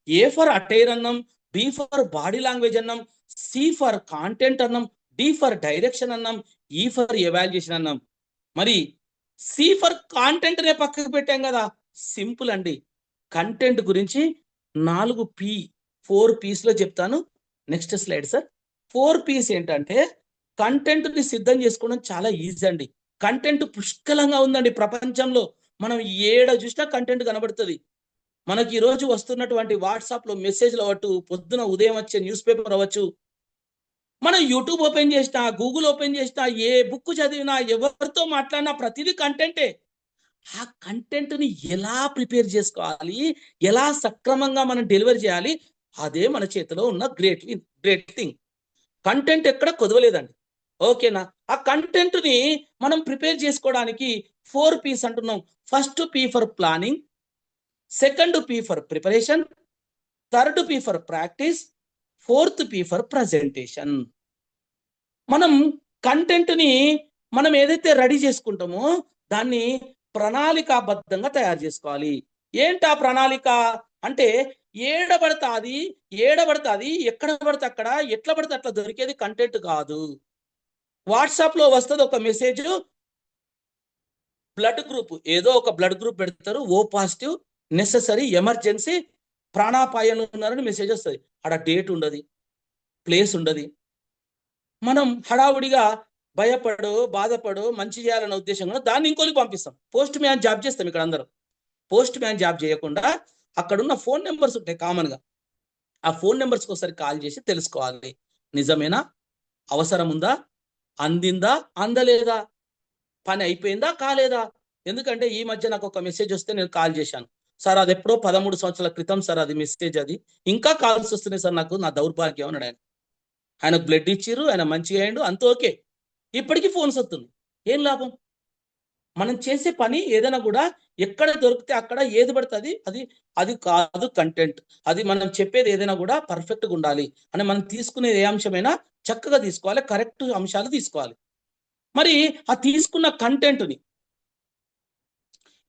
A ఫర్ అటైర్ అన్నాం, B ఫర్ బాడీ లాంగ్వేజ్ అన్నాం, C ఫర్ కాంటెంట్ అన్నాం, D ఫర్ డైరెక్షన్ అన్నాం, E ఫర్ ఎవాల్యుయేషన్ అన్నాం. మరి C ఫర్ కాంటెంట్ నే పక్కకు పెట్టాం కదా. సింపుల్ అండి, కంటెంట్ గురించి 4 P's లో చెప్తాను. Next slide sir. 4 P's ఏంటంటే, కంటెంట్ ని సిద్ధం చేసుకోవడం చాలా ఈజీ అండి. కంటెంట్ పుష్కలంగా ఉందండి ప్రపంచంలో, మనం ఏడ చూసినా కంటెంట్ కనబడుతుంది. మనకి ఈరోజు వస్తున్నటువంటి వాట్సాప్ లో మెసేజ్లు అవ్వచ్చు, పొద్దున ఉదయం వచ్చే న్యూస్ పేపర్ అవ్వచ్చు, మనం యూట్యూబ్ ఓపెన్ చేసినా, గూగుల్ ఓపెన్ చేసినా, ఏ బుక్ చదివినా, ఎవరితో మాట్లాడినా ప్రతిదీ కంటెంటే. ఆ కంటెంట్ ని ఎలా ప్రిపేర్ చేసుకోవాలి, ఎలా సక్రమంగా మనం డెలివరీ చేయాలి, అదే మన చేతిలో ఉన్న గ్రేట్ థింగ్. కంటెంట్ ఎక్కడ కుదవలేదండి, ఓకేనా? ఆ కంటెంట్ ని మనం ప్రిపేర్ చేసుకోవడానికి 4 P's అంటున్నాం. First P for planning, second P for preparation, third P for practice, fourth P for presentation. మనం కంటెంట్ ని మనం ఏదైతే రెడీ చేసుకుంటామో దాన్ని ప్రణాళికాబద్ధంగా తయారు చేసుకోవాలి. ఏంటి ఆ ప్రణాళిక అంటే, ఏడబడతాది ఎక్కడ పడితే అక్కడ, ఎట్లా పడితే అట్లా దొరికేది కంటెంట్ కాదు. వాట్సాప్ లో వస్తుంది ఒక మెసేజ్, బ్లడ్ గ్రూప్, ఏదో ఒక బ్లడ్ గ్రూప్ పెడతారు, O పాజిటివ్, నెసెసరీ, ఎమర్జెన్సీ, ప్రాణాపాయంలో ఉన్నారని మెసేజ్ వస్తుంది. అక్కడ డేట్ ఉండదు, ప్లేస్ ఉండదు. మనం హడావుడిగా భయపడు, బాధపడు, మంచి చేయాలన్న ఉద్దేశంగా దాన్ని ఇంకోరికి పంపిస్తాం. పోస్ట్ మ్యాన్ జాబ్ చేస్తాం ఇక్కడ అందరం. పోస్ట్ మ్యాన్ జాబ్ చేయకుండా అక్కడున్న ఫోన్ నెంబర్స్ ఉంటాయి కామన్ గా, ఆ ఫోన్ నెంబర్స్కి ఒకసారి కాల్ చేసి తెలుసుకోవాలి, నిజమేనా, అవసరం ఉందా, అందిందా, అందలేదా, పని అయిపోయిందా కాలేదా. ఎందుకంటే ఈ మధ్య నాకు ఒక మెసేజ్ వస్తే నేను కాల్ చేశాను, సార్ అది ఎప్పుడో 13 సంవత్సరాల క్రితం సార్ అది మెసేజ్, అది ఇంకా కాల్స్ వస్తున్నాయి సార్ నాకు, నా దౌర్భాగ్యం అన్నాడు. ఆయన బ్లడ్ ఇచ్చిర్రు, ఆయన మంచిగా అయ్యిండు, అంత ఓకే. ఇప్పటికీ ఫోన్స్ వస్తుంది, ఏం లాభం? మనం చేసే పని ఏదైనా కూడా ఎక్కడ దొరికితే అక్కడ ఏది పడుతుంది అది కాదు కంటెంట్. అది మనం చెప్పేది ఏదైనా కూడా పర్ఫెక్ట్గా ఉండాలి అని, మనం తీసుకునేది ఏ అంశమైనా చక్కగా తీసుకోవాలి, కరెక్ట్ అంశాలు తీసుకోవాలి. మరి ఆ తీసుకున్న కంటెంట్ని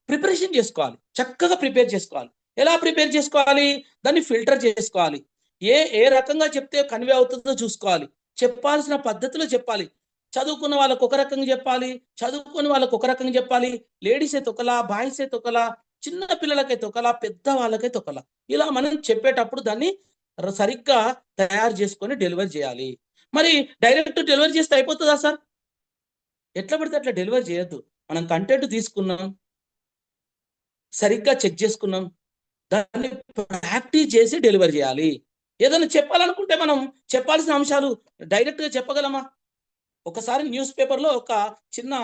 ప్రిపరేషన్ చేసుకోవాలి, చక్కగా ప్రిపేర్ చేసుకోవాలి. ఎలా ప్రిపేర్ చేసుకోవాలి? దాన్ని ఫిల్టర్ చేసుకోవాలి. ఏ రకంగా చెప్తే కన్వే అవుతుందో చూసుకోవాలి, చెప్పాల్సిన పద్ధతిలో చెప్పాలి. చదువుకున్న వాళ్ళకు ఒక రకంగా చెప్పాలి, చదువుకుని వాళ్ళకు ఒక రకంగా చెప్పాలి. లేడీస్ అయితే ఒకలా, బాయ్స్ అయితే ఒకలా, చిన్న పిల్లలకైతే ఒకలా, పెద్ద వాళ్ళకైతే ఒకలా. ఇలా మనం చెప్పేటప్పుడు దాన్ని సరిగ్గా తయారు చేసుకొని డెలివరీ చేయాలి. మరి డైరెక్ట్ డెలివరీ చేస్తే అయిపోతుందా సార్? ఎట్లా పడితే అట్లా డెలివరీ చేయొద్దు. మనం కంటెంట్ తీసుకున్నాం, సరిగ్గా చెక్ చేసుకున్నాం, దాన్ని ప్రాక్టీస్ చేసి డెలివరీ చేయాలి. ఏదైనా చెప్పాలనుకుంటే మనం చెప్పాల్సిన అంశాలు డైరెక్ట్గా చెప్పగలమా? ఒకసారి న్యూస్ పేపర్లో ఒక చిన్న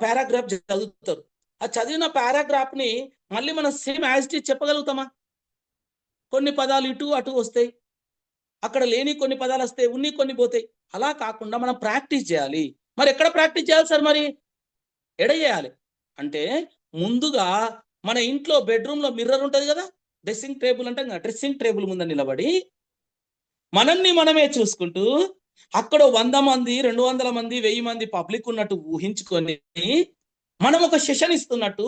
పారాగ్రాఫ్ చదువుతారు, ఆ చదివిన పారాగ్రాఫ్ ని మళ్ళీ మనం సేమ్ యాజ్ ఇట్ ఈజ్ చెప్పగలుగుతామా? కొన్ని పదాలు ఇటు అటు వస్తాయి, అక్కడ లేని కొన్ని పదాలు వస్తాయి, ఉన్ని కొన్ని పోతాయి. అలా కాకుండా మనం ప్రాక్టీస్ చేయాలి. మరి ఎక్కడ ప్రాక్టీస్ చేయాలి సార్? మరి ఎడ చేయాలి అంటే ముందుగా మన ఇంట్లో బెడ్రూమ్ లో మిర్రర్ ఉంటది కదా, డ్రెస్సింగ్ టేబుల్ అంటాం కదా, డ్రెస్సింగ్ టేబుల్ ముందు నిలబడి మనల్ని మనమే చూసుకుంటూ అక్కడ 100 మంది 200 మంది 1000 మంది పబ్లిక్ ఉన్నట్టు ఊహించుకొని మనం ఒక సెషన్ ఇస్తున్నట్టు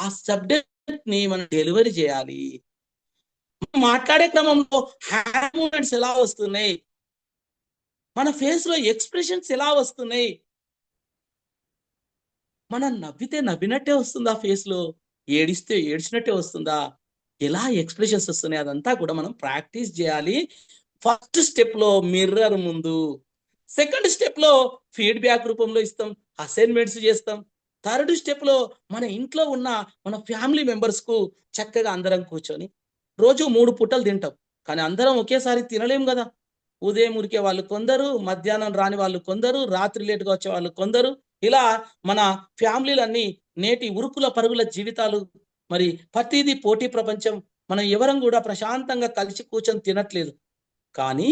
ఆ సబ్జెక్ట్ ని మనం డెలివరీ చేయాలి. మాట్లాడే క్రమంలో హ్యాండ్ మూమెంట్స్ ఎలా వస్తున్నాయి, మన ఫేస్ లో ఎక్స్ప్రెషన్స్ ఎలా వస్తున్నాయి, మనం నవ్వితే నవ్వినట్టే వస్తుందా, ఫేస్ లో ఏడిస్తే ఏడ్చినట్టే వస్తుందా, ఎలా ఎక్స్ప్రెషన్స్ వస్తున్నాయి, అదంతా కూడా మనం ప్రాక్టీస్ చేయాలి. ఫస్ట్ స్టెప్ లో మిర్రర్ ముందు, సెకండ్ స్టెప్ లో ఫీడ్బ్యాక్ రూపంలో ఇస్తాం, అసైన్మెంట్స్ చేస్తాం, థర్డ్ స్టెప్ లో మన ఇంట్లో ఉన్న మన ఫ్యామిలీ మెంబర్స్ కు చక్కగా అందరం కూర్చొని రోజు 3 పూటలు తింటాం, కానీ అందరం ఒకేసారి తినలేం కదా. ఉదయం ఉరికే వాళ్ళు కొందరు, మధ్యాహ్నం రాని వాళ్ళు కొందరు, రాత్రి లేటుగా వచ్చే వాళ్ళు కొందరు, ఇలా మన ఫ్యామిలీలన్నీ నేటి ఉరుకుల పరుగుల జీవితాలు, మరి ప్రతిదీ పోటీ ప్రపంచం, మనం ఎవరం కూడా ప్రశాంతంగా కలిసి కూర్చొని తినట్లేదు. కానీ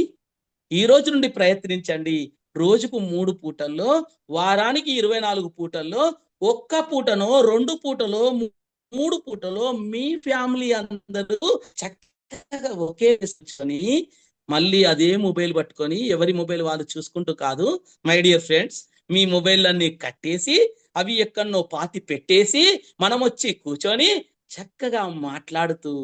ఈ రోజు నుండి ప్రయత్నించండి. రోజుకు 3 పూటల్లో, వారానికి 24 పూటల్లో, ఒక్క పూటనో 2 పూటలో 3 పూటలో మీ ఫ్యామిలీ అందరూ చక్కగా ఒకే కూర్చొని మళ్ళీ అదే మొబైల్ పట్టుకొని ఎవరి మొబైల్ వాళ్ళు చూసుకుంటూ కాదు my dear friends, me mobile అన్ని కట్టేసి అవి ఎక్కడనో పాతి పెట్టేసి మనం వచ్చి కూర్చొని చక్కగా మాట్లాడుతూ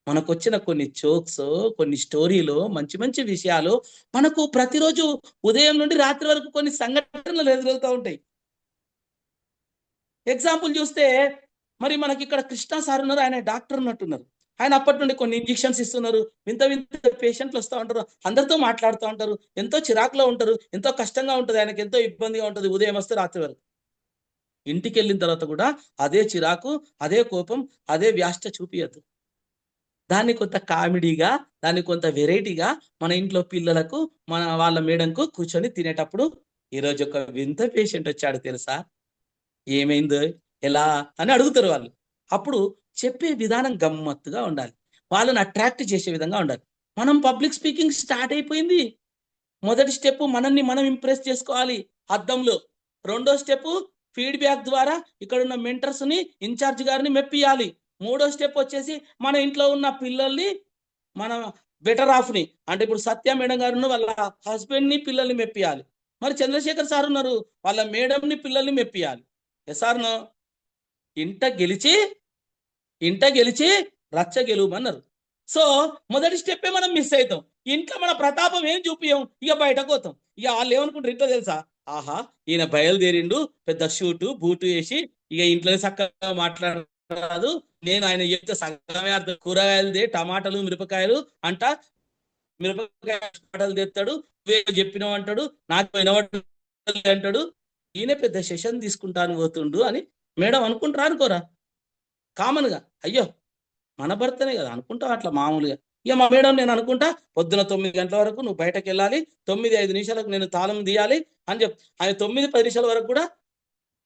మనకు వచ్చిన కొన్ని జోక్స్, కొన్ని స్టోరీలు, మంచి మంచి విషయాలు మనకు ప్రతిరోజు ఉదయం నుండి రాత్రి వరకు కొన్ని సంఘటనలు ఎదురవుతూ ఉంటాయి. ఎగ్జాంపుల్ చూస్తే మరి మనకి ఇక్కడ కృష్ణ సార్ ఉన్నారు, ఆయన డాక్టర్ ఉన్నట్టున్నారు. ఆయన అప్పటి నుండి కొన్ని ఇంజెక్షన్స్ ఇస్తున్నారు, వింత వింత పేషెంట్లు వస్తూ ఉంటారు, అందరితో మాట్లాడుతూ ఉంటారు, ఎంతో చిరాకులో ఉంటారు, ఎంతో కష్టంగా ఉంటుంది, ఆయనకి ఎంతో ఇబ్బందిగా ఉంటుంది ఉదయం వస్తే రాత్రి వరకు. ఇంటికి వెళ్ళిన తర్వాత కూడా అదే చిరాకు, అదే కోపం, అదే వ్యాష్ట చూపియద్దు. దాన్ని కొంత కామెడీగా, దాన్ని కొంత వెరైటీగా మన ఇంట్లో పిల్లలకు, మన వాళ్ళ మేడంకు కూర్చొని తినేటప్పుడు, ఈరోజు ఒక వింత పేషెంట్ వచ్చాడు తెలుసా, ఏమైందో ఎలా అని అడుగుతారు వాళ్ళు. అప్పుడు చెప్పే విధానం గమ్మత్తుగా ఉండాలి, వాళ్ళని అట్రాక్ట్ చేసే విధంగా ఉండాలి. మనం పబ్లిక్ స్పీకింగ్ స్టార్ట్ అయిపోయింది. మొదటి స్టెప్ మనల్ని మనం ఇంప్రెస్ చేసుకోవాలి అద్దంలో. రెండో స్టెప్ ఫీడ్బ్యాక్ ద్వారా ఇక్కడ ఉన్న మెంటర్స్ ని, ఇన్ఛార్జ్ గారిని మెప్పియాలి. మూడో స్టెప్ వచ్చేసి మన ఇంట్లో ఉన్న పిల్లల్ని, మన బెటర్ ఆఫ్ ని, అంటే ఇప్పుడు సత్య మేడం గారు వాళ్ళ హస్బెండ్ ని పిల్లల్ని మెప్పియాలి. మరి చంద్రశేఖర్ సార్ ఉన్నారు, వాళ్ళ మేడం ని పిల్లల్ని మెప్పియాలి. సార్ నో ఇంట గెలిచి రచ్చ గెలువమన్నారు. సో మొదటి స్టెప్పే మనం మిస్ అవుతాం. ఇంట్లో మన ప్రతాపం ఏం చూపియం, ఇక బయటకు పోతాం. ఇక వాళ్ళు ఏమనుకుంటారు ఇంట్లో తెలుసా, ఆహా ఈయన బయలుదేరిండు పెద్ద షూటు బూటు వేసి, ఇక ఇంట్లో చక్కగా మాట్లాడరాదు, నేను ఆయన చెప్తే సగమే అర్థం, కూరగాయలదే టమాటాలు మిరపకాయలు అంట, మిరపకాయలు తెస్తాడు, చెప్పినావు అంటాడు, నాకు వినవడు అంటాడు, ఈయన పెద్ద సెషన్ తీసుకుంటాను పోతుండు అని మేడం అనుకుంటారా అనుకోరా? కామన్ గా అయ్యో మన భర్తనే కదా అనుకుంటాం అట్లా మామూలుగా. ఇక మా మేడం నేను అనుకుంటా పొద్దున 9 గంటల వరకు నువ్వు బయటకు వెళ్ళాలి, 9:05 నిమిషాలకు నేను తాళం తీయాలి అని ఆయన 9:10 నిమిషాల వరకు కూడా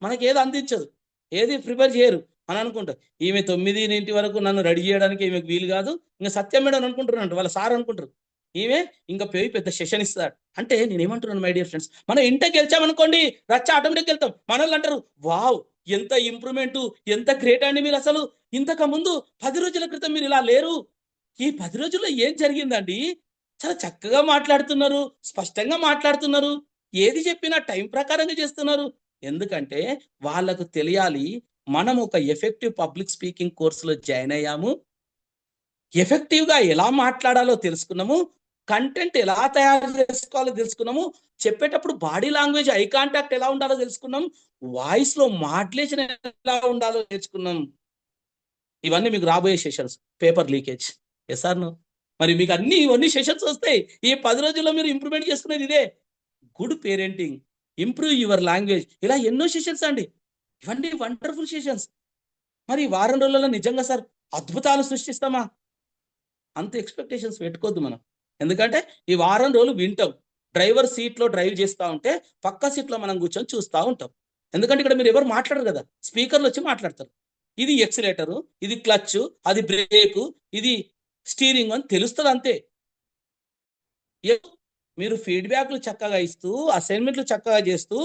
మనకి ఏది అందించదు, ఏది ప్రిపేర్ చేయరు అని అనుకుంటారు. ఈమె 9 వరకు నన్ను రెడీ చేయడానికి ఈమెకు వీలు కాదు, ఇంకా సత్యం మేడం అనుకుంటున్నాడు, వాళ్ళ సార్ అనుకుంటారు, ఈమె ఇంకా పోయి పెద్ద సెషన్ ఇస్తాడు. అంటే నేనేమంటున్నాను మై డియర్ ఫ్రెండ్స్, మనం ఇంటికి గెలిచామనుకోండి రచ్చ ఆటోమేటిక్ వెళ్తాం. మనల్ని అంటారు వావ్ ఎంత ఇంప్రూవ్మెంట్, ఎంత గ్రేట్ అండి మీరు, అసలు ఇంతకు ముందు 10 రోజుల క్రితం మీరు ఇలా లేరు, ఈ 10 రోజుల్లో ఏం జరిగిందండి, చాలా చక్కగా మాట్లాడుతున్నారు, స్పష్టంగా మాట్లాడుతున్నారు, ఏది చెప్పినా టైం ప్రకారంగా చేస్తున్నారు. ఎందుకంటే వాళ్ళకు తెలియాలి మనం ఒక ఎఫెక్టివ్ పబ్లిక్ స్పీకింగ్ కోర్సులో జాయిన్ అయ్యాము, ఎఫెక్టివ్ గా ఎలా మాట్లాడాలో తెలుసుకున్నాము, కంటెంట్ ఎలా తయారు చేసుకోవాలో తెలుసుకున్నాము, చెప్పేటప్పుడు బాడీ లాంగ్వేజ్ ఐ కాంటాక్ట్ ఎలా ఉండాలో తెలుసుకున్నాం, వాయిస్ లో మాడ్యులేషన్ ఎలా ఉండాలో నేర్చుకున్నాం. ఇవన్నీ మీకు రాబోయే sessions, paper leakage yes or no. మరి మీకు ఇవన్నీ సెషన్స్ వస్తాయి. ఈ 10 రోజుల్లో మీరు ఇంప్రూవ్మెంట్ చేసుకునేది ఇదే, good parenting, improve your language, ఇలా ఎన్నో సెషన్స్ అండి, ఇవన్నీ వండర్ఫుల్ సెషన్స్. మరి వారం రోజులలో నిజంగా సార్ అద్భుతాలు సృష్టిస్తామా? అంత ఎక్స్పెక్టేషన్స్ పెట్టుకోవద్దు మనం. ఎందుకంటే ఈ వారం రోజులు వింటాం, డ్రైవర్ సీట్ లో డ్రైవ్ చేస్తూ ఉంటే పక్క సీట్ లో మనం కూర్చొని చూస్తూ ఉంటాం. ఎందుకంటే ఇక్కడ మీరు ఎవరు మాట్లాడరు కదా, స్పీకర్లు వచ్చి మాట్లాడతారు. ఇది ఎక్సిలేటరు, ఇది క్లచ్, అది బ్రేకు, ఇది స్టీరింగ్ అని తెలుస్తుంది అంతే. మీరు ఫీడ్బ్యాక్లు చక్కగా ఇస్తూ, అసైన్మెంట్లు చక్కగా చేస్తూ,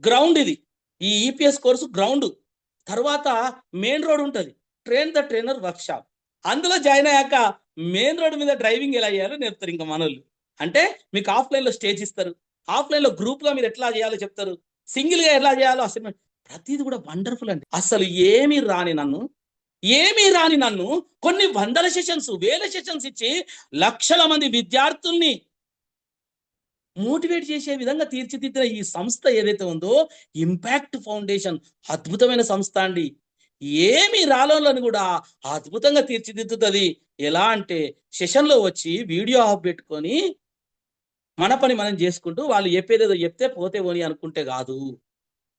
గ్రౌండ్ ఇది, ఈ ఈపీఎస్ కోర్సు గ్రౌండ్. తర్వాత మెయిన్ రోడ్ ఉంటుంది, train the trainer work shop. అందులో జాయిన్ అయ్యాక మెయిన్ రోడ్ మీద డ్రైవింగ్ ఎలా చేయాలో నేర్పుతారు ఇంకా మనోళ్ళు. అంటే మీకు ఆఫ్లైన్లో స్టేజ్ ఇస్తారు, ఆఫ్లైన్లో గ్రూప్గా మీరు ఎట్లా చేయాలో చెప్తారు, సింగిల్గా ఎలా చేయాలో అసైన్మెంట్, ప్రతిది కూడా వండర్ఫుల్ అండి. అసలు ఏమీ రాని నన్ను కొన్ని వందల సెషన్స్, వేల సెషన్స్ ఇచ్చి లక్షల మంది విద్యార్థుల్ని మోటివేట్ చేసే విధంగా తీర్చిదిద్దిన ఈ సంస్థ ఏదైతే ఉందో, ఇంపాక్ట్ ఫౌండేషన్, అద్భుతమైన సంస్థ అండి. ఏమి రాలోని కూడా అద్భుతంగా తీర్చిదిద్దుతుంది. ఎలా అంటే సెషన్లో వచ్చి వీడియో ఆఫ్ పెట్టుకొని మన పని మనం చేసుకుంటూ వాళ్ళు చెప్పేదేదో చెప్తే పోతే పోని అనుకుంటే కాదు,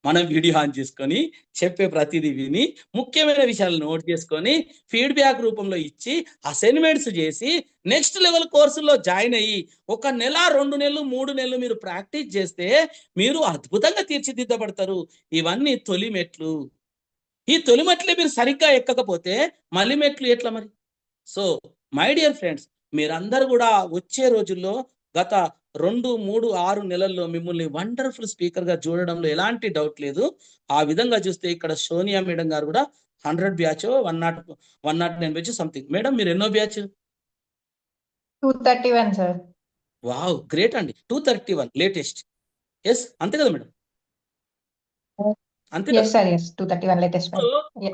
మనం వీడియో ఆన్ చేసుకొని చెప్పే ప్రతిదీ విని ముఖ్యమైన విషయాలు నోట్ చేసుకొని ఫీడ్బ్యాక్ రూపంలో ఇచ్చి అసైన్మెంట్స్ చేసి నెక్స్ట్ లెవెల్ కోర్సుల్లో జాయిన్ అయ్యి 1 నెల 2 నెలలు 3 నెలలు మీరు ప్రాక్టీస్ చేస్తే మీరు అద్భుతంగా తీర్చిదిద్దబడతారు. ఇవన్నీ తొలి మెట్లు. ఈ తొలి మెట్లే మీరు సరిగ్గా ఎక్కకపోతే మళ్ళీ మెట్లు ఎట్లా మరి? సో మై డియర్ ఫ్రెండ్స్, మీరందరూ కూడా వచ్చే రోజుల్లో గత 2, 3, 6 నెలల్లో మిమ్మల్ని వండర్ఫుల్ స్పీకర్గా చూడడంలో ఎలాంటి డౌట్ లేదు. ఆ విధంగా చూస్తే ఇక్కడ సోనియా మేడం గారు కూడా 100 బ్యాచ్, 109 బ్యాచ్ సంథింగ్. మేడం మీరు ఎన్నో బ్యాచ్? 231 సార్. వావ్, గ్రేట్ అండి. 231 లేటెస్ట్. ఎస్ అంతే కదా మేడం? అంతే yes sir, yes 231 latest.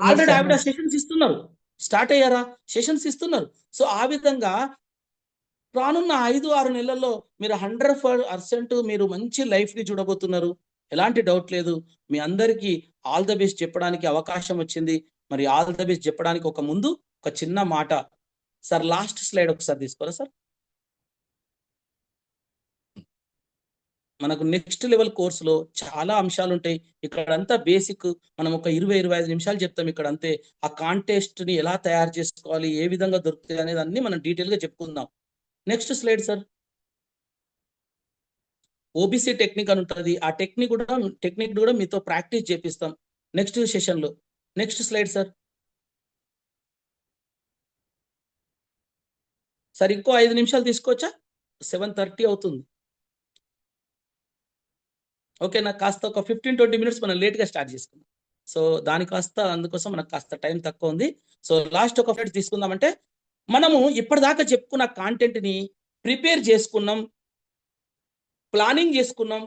Already ఆవిడ సెషన్స్ ఇస్తున్నారు, స్టార్ట్ అయ్యారా, సెషన్స్ ఇస్తున్నారు. సో ఆ విధంగా రానున్న 5-6 నెలల్లో మీరు 100% మీరు మంచి లైఫ్ ని చూడబోతున్నారు. ఎలాంటి డౌట్ లేదు. మీ అందరికీ ఆల్ ద బెస్ట్ చెప్పడానికి అవకాశం వచ్చింది. మరి ఆల్ ద బెస్ట్ చెప్పడానికి ఒక ముందు ఒక చిన్న మాట సార్, లాస్ట్ స్లైడ్ ఒకసారి తీసుకోరా సార్. మనకు నెక్స్ట్ లెవెల్ కోర్సులో చాలా అంశాలు ఉంటాయి. ఇక్కడంతా బేసిక్ మనం ఒక 20-25 నిమిషాలు చెప్తాం ఇక్కడ అంతే. ఆ కాంటెస్ట్ ని ఎలా తయారు చేసుకోవాలి, ఏ విధంగా దొరుకుతాయి అనేది అన్ని మనం డీటెయిల్ గా చెప్పుకుందాం. Next slide sir. OBC technique అని ఉంటుంది, ఆ టెక్నిక్ కూడా మీతో ప్రాక్టీస్ చేపిస్తాం నెక్స్ట్ సెషన్లో. Next slide sir. సార్ ఇంకో 5 నిమిషాలు తీసుకోవచ్చా? 7:30 అవుతుంది. ఓకేనా? కాస్త ఒక 15-20 మినిట్స్ మనం లేట్గా స్టార్ట్ చేసుకుందాం. సో అందుకోసం మనకు కాస్త టైం తక్కువ ఉంది. సో లాస్ట్ ఒక ఫ్లైట్ తీసుకుందామంటే మనము ఇప్పటిదాకా చెప్పుకున్న కాంటెంట్ని ప్రిపేర్ చేసుకున్నాం, ప్లానింగ్ చేసుకున్నాం,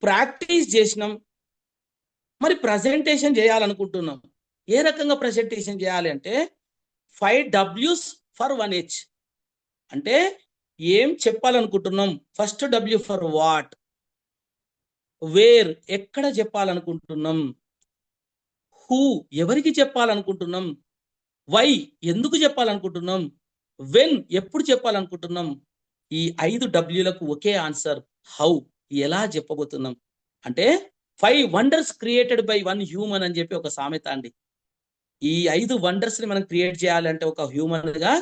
ప్రాక్టీస్ చేసినాం. మరి ప్రజెంటేషన్ చేయాలనుకుంటున్నాం. ఏ రకంగా ప్రజెంటేషన్ చేయాలి అంటే 5 W's ఫర్ 1 H. అంటే ఏం చెప్పాలనుకుంటున్నాం? First W for what, where ఎక్కడ చెప్పాలనుకుంటున్నాం, హూ ఎవరికి చెప్పాలనుకుంటున్నాం, వై ఎందుకు చెప్పాలనుకుంటున్నాం, వెన్ ఎప్పుడు చెప్పాలనుకుంటున్నాం. ఈ 5 W'లకు ఒకే ఆన్సర్ హౌ, ఎలా చెప్పబోతున్నాం. అంటే 5 వండర్స్ క్రియేటెడ్ బై 1 హ్యూమన్ అని చెప్పి ఒక సామెత అండి. ఈ 5 వండర్స్ ని మనం క్రియేట్ చేయాలంటే ఒక హ్యూమన్ గా.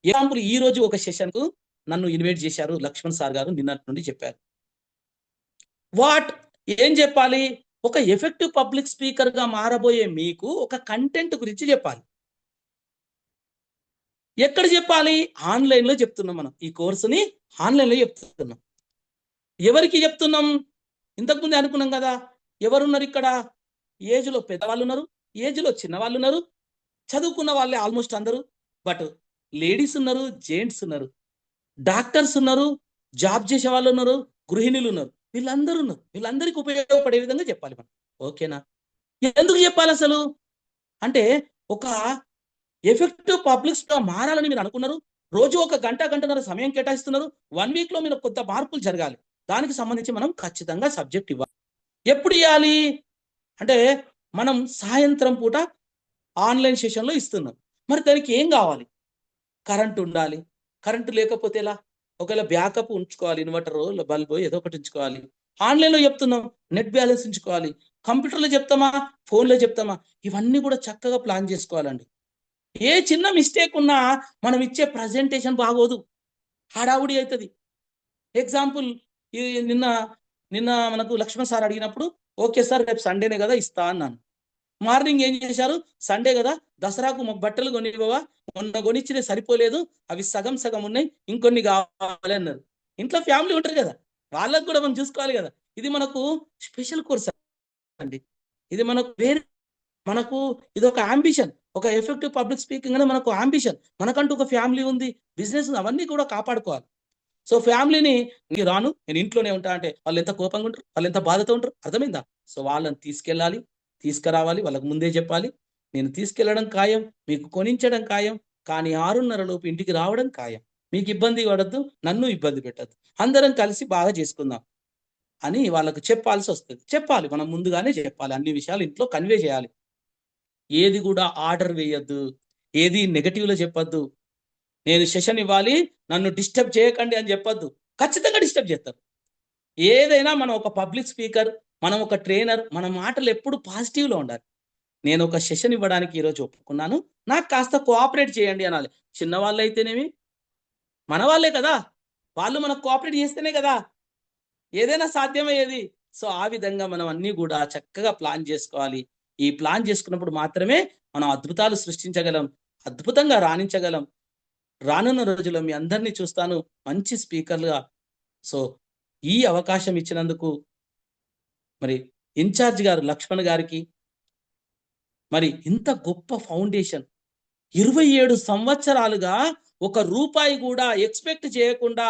ఎగ్జాంపుల్, ఈ రోజు ఒక సెషన్ కు నన్ను ఇన్వైట్ చేశారు లక్ష్మణ్ సార్ గారు, నిన్నటి నుండి చెప్పారు. వాట్ ఏం చెప్పాలి? ఒక ఎఫెక్టివ్ పబ్లిక్ స్పీకర్ గా మారబోయే మీకు ఒక కంటెంట్ గురించి చెప్పాలి. ఎక్కడ చెప్పాలి? ఆన్లైన్ లో చెప్తున్నాం. మనం ఈ కోర్సుని ఆన్లైన్ లో చెప్తున్నాం. ఎవరికి చెప్తున్నాం? ఇంతకుముందే అనుకున్నాం కదా, ఎవరున్నారు ఇక్కడ? ఏజ్ లో పెద్దవాళ్ళు ఉన్నారు, ఏజ్ లో చిన్నవాళ్ళు ఉన్నారు, చదువుకున్న వాళ్ళే ఆల్మోస్ట్ అందరూ. బట్ లేడీస్ ఉన్నారు, జెంట్స్ ఉన్నారు, డాక్టర్స్ ఉన్నారు, జాబ్ చేసే వాళ్ళు ఉన్నారు, గృహిణులు ఉన్నారు, వీళ్ళందరూ ఉన్నారు. వీళ్ళందరికీ ఉపయోగపడే విధంగా చెప్పాలి మనం. ఓకేనా? ఎందుకు చెప్పాలి అసలు అంటే, ఒక ఎఫెక్టివ్ పబ్లిక్స్ గా మారాలని మీరు అనుకున్నారు, రోజు 1 గంటన్నర సమయం కేటాయిస్తున్నారు. 1 వీక్ లో మీరు కొత్త మార్పులు జరగాలి. దానికి సంబంధించి మనం ఖచ్చితంగా సబ్జెక్ట్ ఇవ్వాలి. ఎప్పుడు ఇవ్వాలి అంటే, మనం సాయంత్రం పూట ఆన్లైన్ సెషన్లో ఇస్తున్నాం. మరి దానికి ఏం కావాలి? కరెంట్ ఉండాలి. కరెంటు లేకపోతే ఎలా? ఒకవేళ బ్యాకప్ ఉంచుకోవాలి, ఇన్వర్టర్ బల్బు ఏదో ఒకటి ఉంచుకోవాలి. ఆన్లైన్లో చెప్తున్నాం, నెట్ బ్యాలెన్స్ ఉంచుకోవాలి. కంప్యూటర్లో చెప్తామా, ఫోన్లో చెప్తామా, ఇవన్నీ కూడా చక్కగా ప్లాన్ చేసుకోవాలండి. ఏ చిన్న మిస్టేక్ ఉన్నా మనం ఇచ్చే ప్రజెంటేషన్ బాగోదు, హడావుడి అవుతుంది. ఎగ్జాంపుల్, నిన్న మనకు లక్ష్మణ్ సార్ అడిగినప్పుడు ఓకే సార్ రేపు సండేనే కదా ఇస్తా అన్నాను. మార్నింగ్ ఏం చేశారు, సండే కదా దసరాకు మాకు బట్టలు కొనివ్వవా, మొన్న కొనిచ్చినే సరిపోలేదు, అవి సగం సగం ఉన్నాయి, ఇంకొన్ని కావాలి అన్నారు. ఇంట్లో ఫ్యామిలీ ఉంటారు కదా, వాళ్ళకు కూడా మనం చూసుకోవాలి కదా. ఇది మనకు స్పెషల్ కోర్స్ అండి, ఇది మనకు వేరే, మనకు ఇది ఒక అంబిషన్, ఒక ఎఫెక్టివ్ పబ్లిక్ స్పీకింగ్ అనేది మనకు అంబిషన్. మనకంటూ ఒక ఫ్యామిలీ ఉంది, బిజినెస్ ఉంది, అవన్నీ కూడా కాపాడుకోవాలి. సో ఫ్యామిలీని రాను నేను ఇంట్లోనే ఉంటా అంటే వాళ్ళు ఎంత కోపంగా ఉంటారు, వాళ్ళు ఎంత బాధతో ఉంటారు, అర్థమైందా? సో వాళ్ళని తీసుకెళ్ళాలి, తీసుకురావాలి, వాళ్ళకు ముందే చెప్పాలి నేను తీసుకెళ్లడం ఖాయం, మీకు కొనించడం ఖాయం, కానీ 6:30 లోపు ఇంటికి రావడం ఖాయం, మీకు ఇబ్బంది పడద్దు, నన్ను ఇబ్బంది పెట్టద్దు, అందరం కలిసి బాగా చేసుకుందాం అని వాళ్ళకు చెప్పాల్సి వస్తుంది. చెప్పాలి, మనం ముందుగానే చెప్పాలి, అన్ని విషయాలు ఇంట్లో కన్వే చేయాలి. ఏది కూడా ఆర్డర్ వేయద్దు, ఏది నెగటివ్లో చెప్పొద్దు. నేను సెషన్ ఇవ్వాలి, నన్ను డిస్టర్బ్ చేయకండి అని చెప్పొద్దు, ఖచ్చితంగా డిస్టర్బ్ చేస్తారు. ఏదైనా మనం ఒక పబ్లిక్ స్పీకర్, మనం ఒక ట్రైనర్, మన మాటలు ఎప్పుడు పాజిటివ్లో ఉండాలి. నేను ఒక సెషన్ ఇవ్వడానికి ఈరోజు ఒప్పుకున్నాను, నాకు కాస్త కోఆపరేట్ చేయండి అనాలి. చిన్నవాళ్ళు అయితేనేమి, మన వాళ్ళే కదా, వాళ్ళు మనకు కోఆపరేట్ చేస్తేనే కదా ఏదైనా సాధ్యమయ్యేది. సో ఆ విధంగా మనం అన్నీ కూడా చక్కగా ప్లాన్ చేసుకోవాలి. ఈ ప్లాన్ చేసుకున్నప్పుడు మాత్రమే మనం అద్భుతాలు సృష్టించగలం, అద్భుతంగా రాణించగలం. రానున్న రోజుల్లో మీ అందరినీ చూస్తాను మంచి స్పీకర్లుగా. సో ఈ అవకాశం ఇచ్చినందుకు మరి ఇన్ఛార్జ్ గారు లక్ష్మణ్ గారికి, మరి ఇంత గొప్ప ఫౌండేషన్ 27 సంవత్సరాలుగా ఒక రూపాయి కూడా ఎక్స్పెక్ట్ చేయకుండా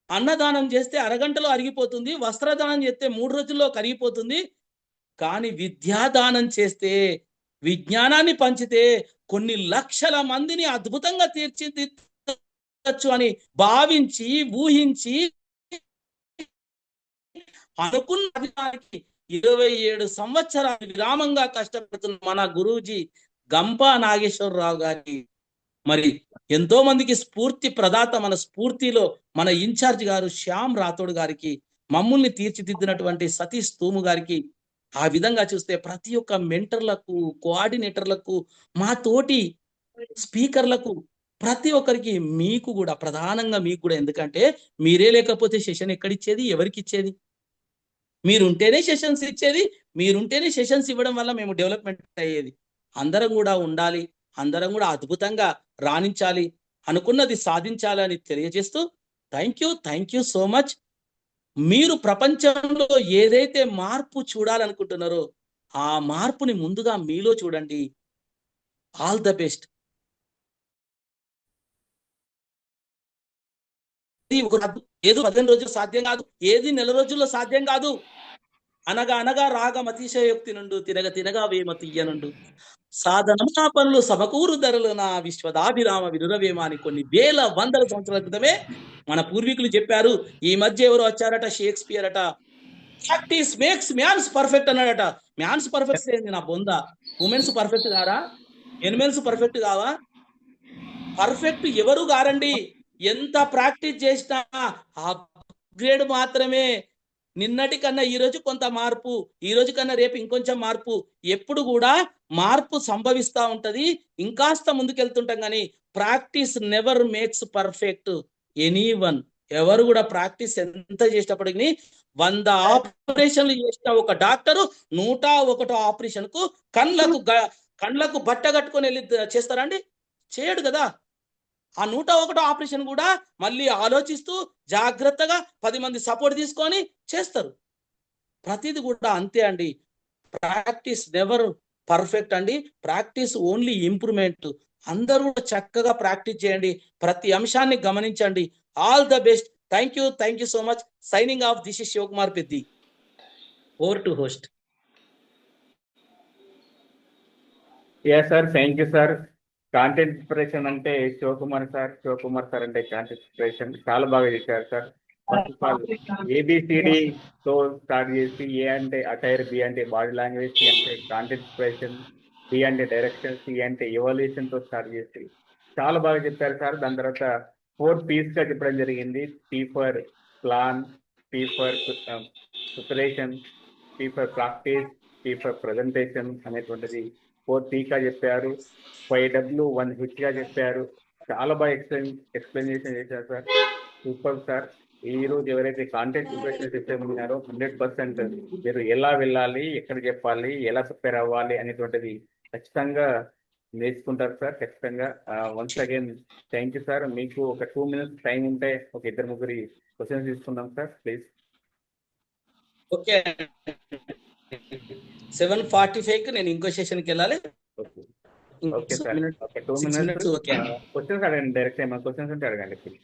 అన్నదానం చేస్తే అరగంటలో అరిగిపోతుంది, వస్త్రదానం చేస్తే 3 రోజుల్లో కరిగిపోతుంది, కానీ విద్యాదానం చేస్తే, విజ్ఞానాన్ని పంచితే కొన్ని లక్షల మందిని అద్భుతంగా తీర్చిదిద్దచ్చు అని భావించి ఊహించి అనుకున్న దానికి 27 సంవత్సరాలు విరామంగా కష్టపడుతున్న మన గురూజీ గంపా నాగేశ్వరరావు గారికి, మరి ఎంతో మందికి స్ఫూర్తి ప్రదాత, మన స్ఫూర్తిలో మన ఇన్ఛార్జ్ గారు శ్యామ్ రాథోడ్ గారికి, మమ్మల్ని తీర్చిదిద్దినటువంటి సతీష్ తూము గారికి, ఆ విధంగా చూస్తే ప్రతి ఒక్క మెంటర్లకు, కోఆర్డినేటర్లకు, మా తోటి స్పీకర్లకు, ప్రతి ఒక్కరికి, మీకు కూడా ప్రధానంగా మీకు కూడా, ఎందుకంటే మీరే లేకపోతే సెషన్ ఎక్కడిచ్చేది, ఎవరికి ఇచ్చేది? మీరుంటేనే సెషన్స్ ఇచ్చేది, మీరుంటేనే సెషన్స్ ఇవ్వడం వల్ల మేము డెవలప్మెంట్ అయ్యేది. అందరం కూడా ఉండాలి, అందరం కూడా అద్భుతంగా రాణించాలి, అనుకున్నది సాధించాలి అని తెలియజేస్తూ థ్యాంక్ యూ సో మచ్. మీరు ప్రపంచంలో ఏదైతే మార్పు చూడాలనుకుంటున్నారో ఆ మార్పుని ముందుగా మీలో చూడండి. All the best. ఏదో 15 రోజులు సాధ్యం కాదు, ఏది నెల రోజుల్లో సాధ్యం కాదు. అనగా అనగా రాగం అతిశయోక్తి నుండు, తినగ తినగా వేమ తీయనుండు, సాధన పనులు సమకూరు ధరలు నా విశ్వదాభిరామ వినురవేమ అని కొన్ని వేల వందల సంవత్సరాల క్రితమే మన పూర్వీకులు చెప్పారు. ఈ మధ్య ఎవరు వచ్చారట, షేక్స్పియర్ అట, ప్రాక్టీస్ మేక్స్ మ్యాన్స్ పర్ఫెక్ట్ అన్నాడట. మ్యాన్స్ పర్ఫెక్ట్ ఏంది నా బొంద? ఉమెన్స్ పర్ఫెక్ట్ కారా? ఎనిమల్స్ పర్ఫెక్ట్ కావా? పర్ఫెక్ట్ ఎవరు గారండి, ఎంత ప్రాక్టీస్ చేసినా అప్గ్రేడ్ మాత్రమే. నిన్నటి కన్నా ఈ రోజు కొంత మార్పు, ఈ రోజు కన్నా రేపు ఇంకొంచెం మార్పు, ఎప్పుడు కూడా మార్పు సంభవిస్తూ ఉంటది, ఇంకాస్త ముందుకెళ్తుంటాం. కానీ practice never makes perfect anyone. ఎవరు కూడా ప్రాక్టీస్ ఎంత చేసేటప్పటికి 100 ఆపరేషన్లు చేసిన ఒక డాక్టరు 101 ఆపరేషన్ కు కళ్ళకు బట్ట కట్టుకొని వెళ్ళి చేస్తారండి? చేయడు కదా. ఆ 101 ఆపరేషన్ కూడా మళ్ళీ ఆలోచిస్తూ జాగ్రత్తగా 10 మంది సపోర్ట్ తీసుకొని చేస్తారు. ప్రతిది కూడా అంతే అండి. ప్రాక్టీస్ నెవర్ పర్ఫెక్ట్ అండి, ప్రాక్టీస్ ఓన్లీ ఇంప్రూవ్మెంట్. అందరూ చక్కగా ప్రాక్టీస్ చేయండి, ప్రతి అంశాన్ని గమనించండి. All the best. Thank you so much. Signing off, this is Shivakumar Peddi. Over to host. Sir, thank you sir. Content inspiration అంటే శివకుమార్ సార్ అంటే కాంటెంట్ ఇన్స్పిరేషన్ చాలా బాగా చేశారు సార్. ఫస్ట్ ఆఫ్ ఆల్ ABCD తో స్టార్ట్ చేసి, ఏ అంటే అటైర్, B అంటే బాడీ లాంగ్వేజ్, C అంటే కాంటెంట్ ఇన్స్పిరేషన్, D అంటే డైరెక్షన్, C అంటే ఎవల్యూషన్ తో స్టార్ట్ చేసి చాలా బాగా చెప్పారు సార్. దాని తర్వాత 4 P's గా చెప్పడం జరిగింది. P for plan, P for preparation, P for practice, P for presentation అనేటువంటిది 4 P గా చెప్పారు. 5W 1 H గా చెప్పారు. చాలా బాగా ఎక్స్ప్లెనేషన్ చేశారు సార్. Super sir. ఈ రోజు ఎవరైతే కాంటెంట్ ప్రిపరేషన్ సిస్టమ్ ఉన్నారో 100% మీరు ఎలా వెళ్ళాలి, ఎక్కడ చెప్పాలి, ఎలా ప్రిపేర్ అవ్వాలి అనేటువంటిది ఖచ్చితంగా నేర్చుకుంటారు సార్. ఖచ్చితంగా once again thank you sir. మీకు ఒక 2 minutes టైం ఉంటే ఒక 2-3 క్వశ్చన్స్ తీసుకుందాం సార్ ప్లీజ్. ఓకే 7:45కి నేను ఇంకో సెషన్కి వెళ్ళాలి. Okay okay sir. ఒక 2 minutes ఓకే క్వశ్చన్స్ అడగండి, డైరెక్ట్ ఏమైనా క్వశ్చన్స్ ఉంటే అడగండి ప్లీజ్.